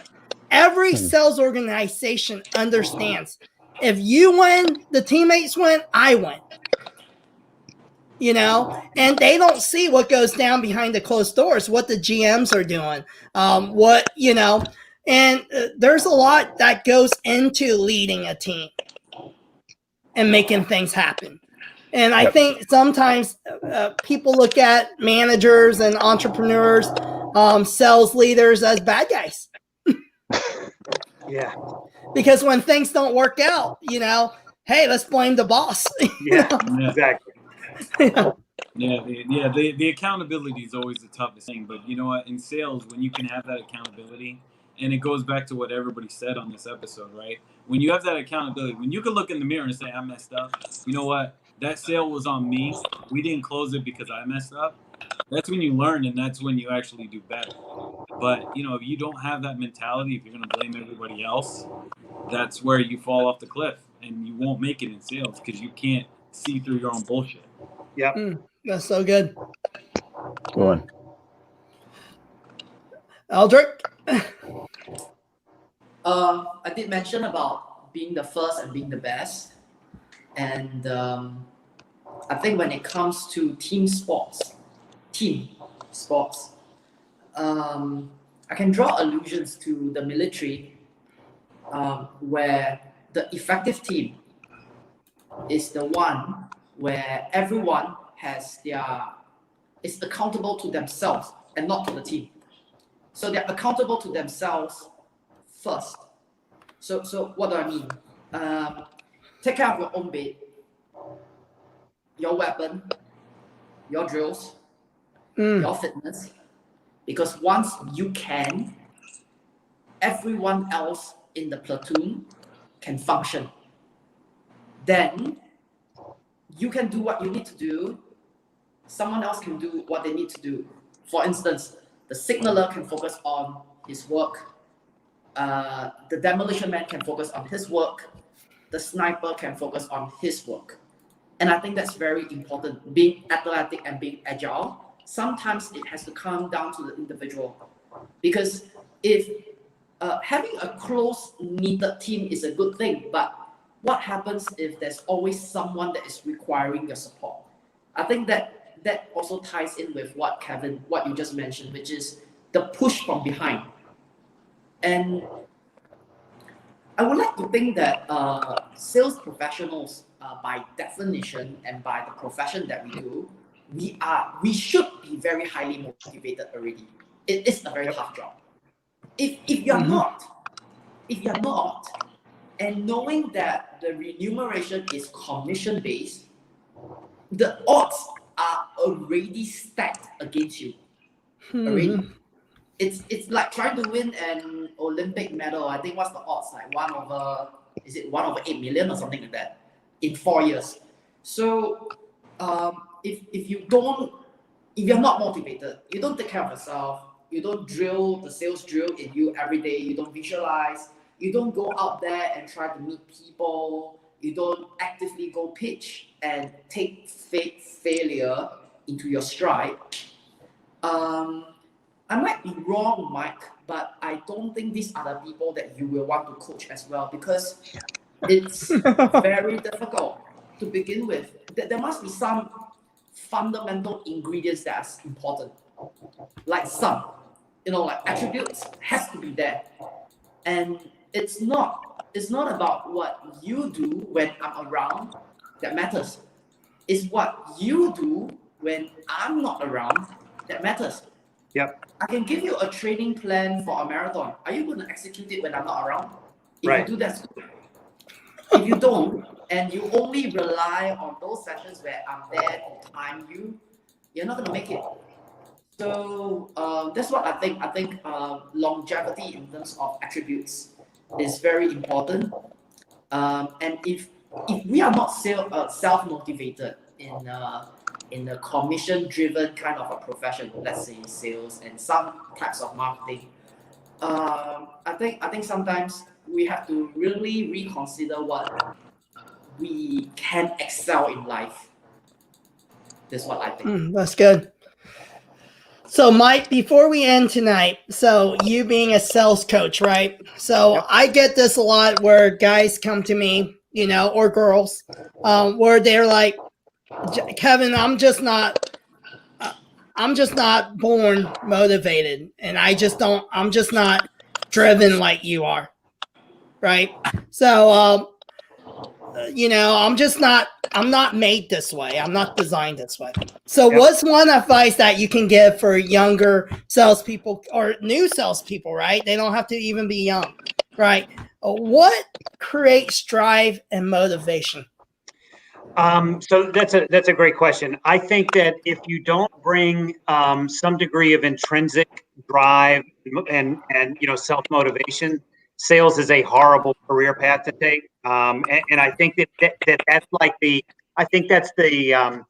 C: Every sales organization understands if you win, the teammates win, I win. And they don't see what goes down behind the closed doors, what the GMs are doing, and there's a lot that goes into leading a team and making things happen. And I think sometimes people look at managers and entrepreneurs, sales leaders as bad guys.
E: Yeah.
C: Because when things don't work out, hey, let's blame the boss.
E: Exactly.
A: The accountability is always the toughest thing. But you know what? In sales, when you can have that accountability, and it goes back to what everybody said on this episode, right? When you have that accountability, when you can look in the mirror and say, I messed up, you know what? That sale was on me. We didn't close it because I messed up. That's when you learn, and that's when you actually do better. But if you don't have that mentality, if you're going to blame everybody else, that's where you fall off the cliff, and you won't make it in sales because you can't see through your own bullshit.
E: Yep.
C: That's so good.
F: Go on.
C: Aldric?
B: I did mention about being the first and being the best, and I think when it comes to team sports, I can draw allusions to the military, where the effective team is the one where everyone is accountable to themselves and not to the team. So they're accountable to themselves first. So what do I mean? Take care of your own bed, your weapon, your drills, your fitness. Because once you can, everyone else in the platoon can function. Then you can do what you need to do. Someone else can do what they need to do. For instance, the signaler can focus on his work. The demolition man can focus on his work. The sniper can focus on his work. And I think that's very important. Being athletic and being agile, sometimes it has to come down to the individual. Because if having a close-knitted team is a good thing, but what happens if there's always someone that is requiring your support? I think that also ties in with what you just mentioned, which is the push from behind. And I would like to think that sales professionals, by definition and by the profession that we do, we should be very highly motivated already. It is a very tough job. If you're not, and knowing that the remuneration is commission based, the odds are already stacked against you. Already. It's like trying to win an Olympic medal. I think what's the odds? Like 1/8 million or something like that in 4 years. So if you're not motivated, you don't take care of yourself, you don't drill the sales drill in you every day, you don't visualize, you don't go out there and try to meet people, you don't actively go pitch and take fake failure into your stride. I might be wrong, Mike, but I don't think these are the people that you will want to coach as well, because it's very difficult to begin with. There must be some fundamental ingredients that's important, like like attributes has to be there, and it's not about what you do when I'm around that matters. It's what you do when I'm not around that matters.
E: Yep.
B: I can give you a training plan for a marathon. Are you going to execute it when I'm not around? If
E: Right.
B: you do, that's good. If you don't, and you only rely on those sessions where I'm there to time you, you're not going to make it. So that's what I think. I think longevity in terms of attributes is very important. And if we are not self-motivated in a commission-driven kind of a profession, let's say sales and some types of marketing, I think sometimes we have to really reconsider what we can excel in life. That's what I think.
C: That's good. So, Mike, before we end tonight, so you being a sales coach, right? So
E: Yep.
C: I get this a lot where guys come to me, or girls, where they're like, Kevin, I'm just not born motivated, and I'm just not driven like you are, right? So, I'm not made this way. I'm not designed this way. So
E: Yep.
C: What's one advice that you can give for younger salespeople or new salespeople, right? They don't have to even be young, right? What creates drive and motivation?
E: So that's a great question. I think that if you don't bring some degree of intrinsic drive and self-motivation, sales is a horrible career path to take. And I think that's like the I think that's the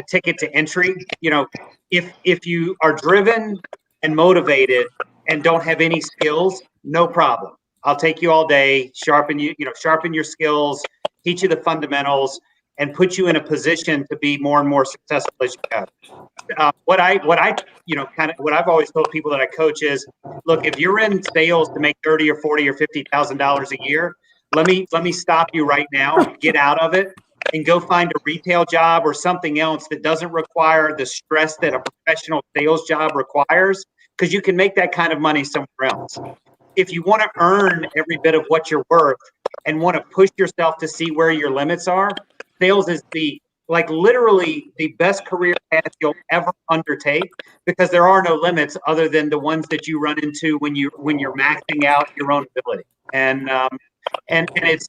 E: ticket to entry. You know, if you are driven and motivated and don't have any skills, no problem. I'll take you all day, sharpen your skills, teach you the fundamentals, and put you in a position to be more and more successful as you go. What I've always told people that I coach is, look, if you're in sales to make $30 or $40 or $50,000 a year, let me stop you right now. Get out of it and go find a retail job or something else that doesn't require the stress that a professional sales job requires, because you can make that kind of money somewhere else. If you want to earn every bit of what you're worth and want to push yourself to see where your limits are, sales is literally the best career path you'll ever undertake, because there are no limits other than the ones that you run into when you're maxing out your own ability. And it's,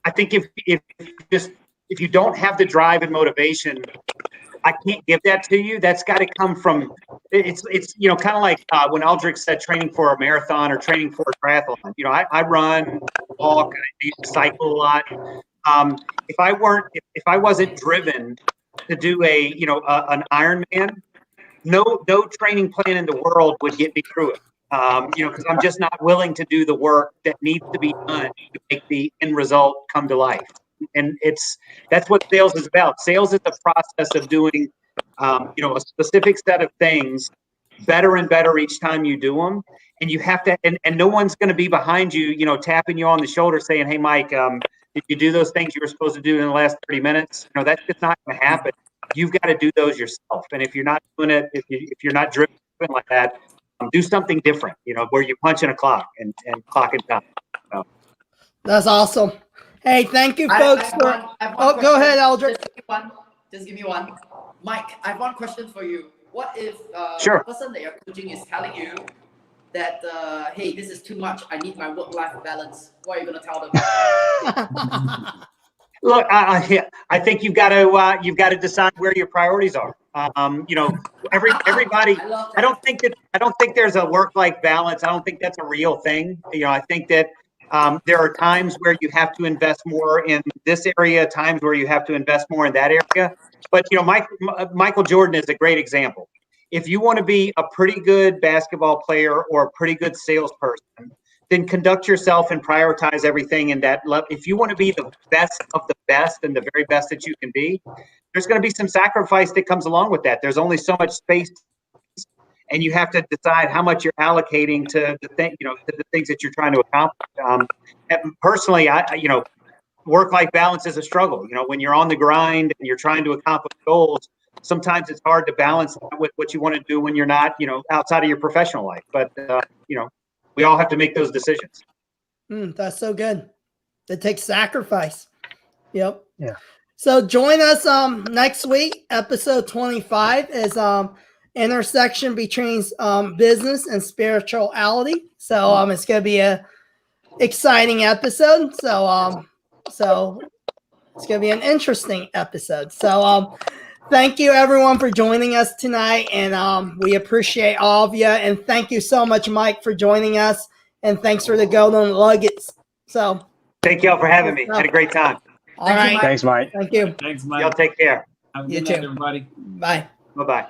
E: I think if you don't have the drive and motivation, I can't give that to you. That's got to come from, it's kind of like when Aldric said training for a marathon or training for a triathlon. I run, walk, I cycle a lot. If I wasn't driven to do an Ironman, no training plan in the world would get me through it. Because I'm just not willing to do the work that needs to be done to make the end result come to life. And that's what sales is about. Sales is the process of doing, a specific set of things better and better each time you do them. And you have to, and no one's going to be behind you, tapping you on the shoulder saying, "Hey, Mike, did you do those things you were supposed to do in the last 30 minutes?" That's just not going to happen. You've got to do those yourself. And if you're not doing it, if you're not driven like that, do something different, where you punch in a clock and clock it down.
C: That's awesome. Hey, thank you, folks. Go ahead, Aldric.
B: Just give me one. Mike, I have one question for you. What if
E: Sure.
B: the person that you're coaching is telling you that, hey, this is too much, I need my work-life balance? What are you going to tell them?
E: Look, I think you've got to decide where your priorities are. Everybody. I don't think there's a work-life balance. I don't think that's a real thing. I think that there are times where you have to invest more in this area, times where you have to invest more in that area. But Michael Jordan is a great example. If you want to be a pretty good basketball player or a pretty good salesperson, then conduct yourself and prioritize everything in that level. If you want to be the best of the best and the very best that you can be, there's going to be some sacrifice that comes along with that. There's only so much space, and you have to decide how much you're allocating to the things that you're trying to accomplish. And personally, work-life balance is a struggle. When you're on the grind and you're trying to accomplish goals, sometimes it's hard to balance that with what you want to do when you're not, outside of your professional life. But we all have to make those decisions.
C: That's so good. It takes sacrifice. Yep.
F: Yeah.
C: So join us next week. Episode 25 is intersection between business and spirituality. So it's going to be a exciting episode. So it's going to be an interesting episode. So thank you, everyone, for joining us tonight, and we appreciate all of you. And thank you so much, Mike, for joining us, and thanks for the golden nuggets. So
E: thank y'all for having me. Had a great time.
C: All right.
F: Thanks, Mike.
C: Thank you.
A: Thanks, Mike.
E: Y'all take care.
A: Have a
C: You
A: good night,
C: too.
A: everybody.
C: Bye.
E: Bye-bye.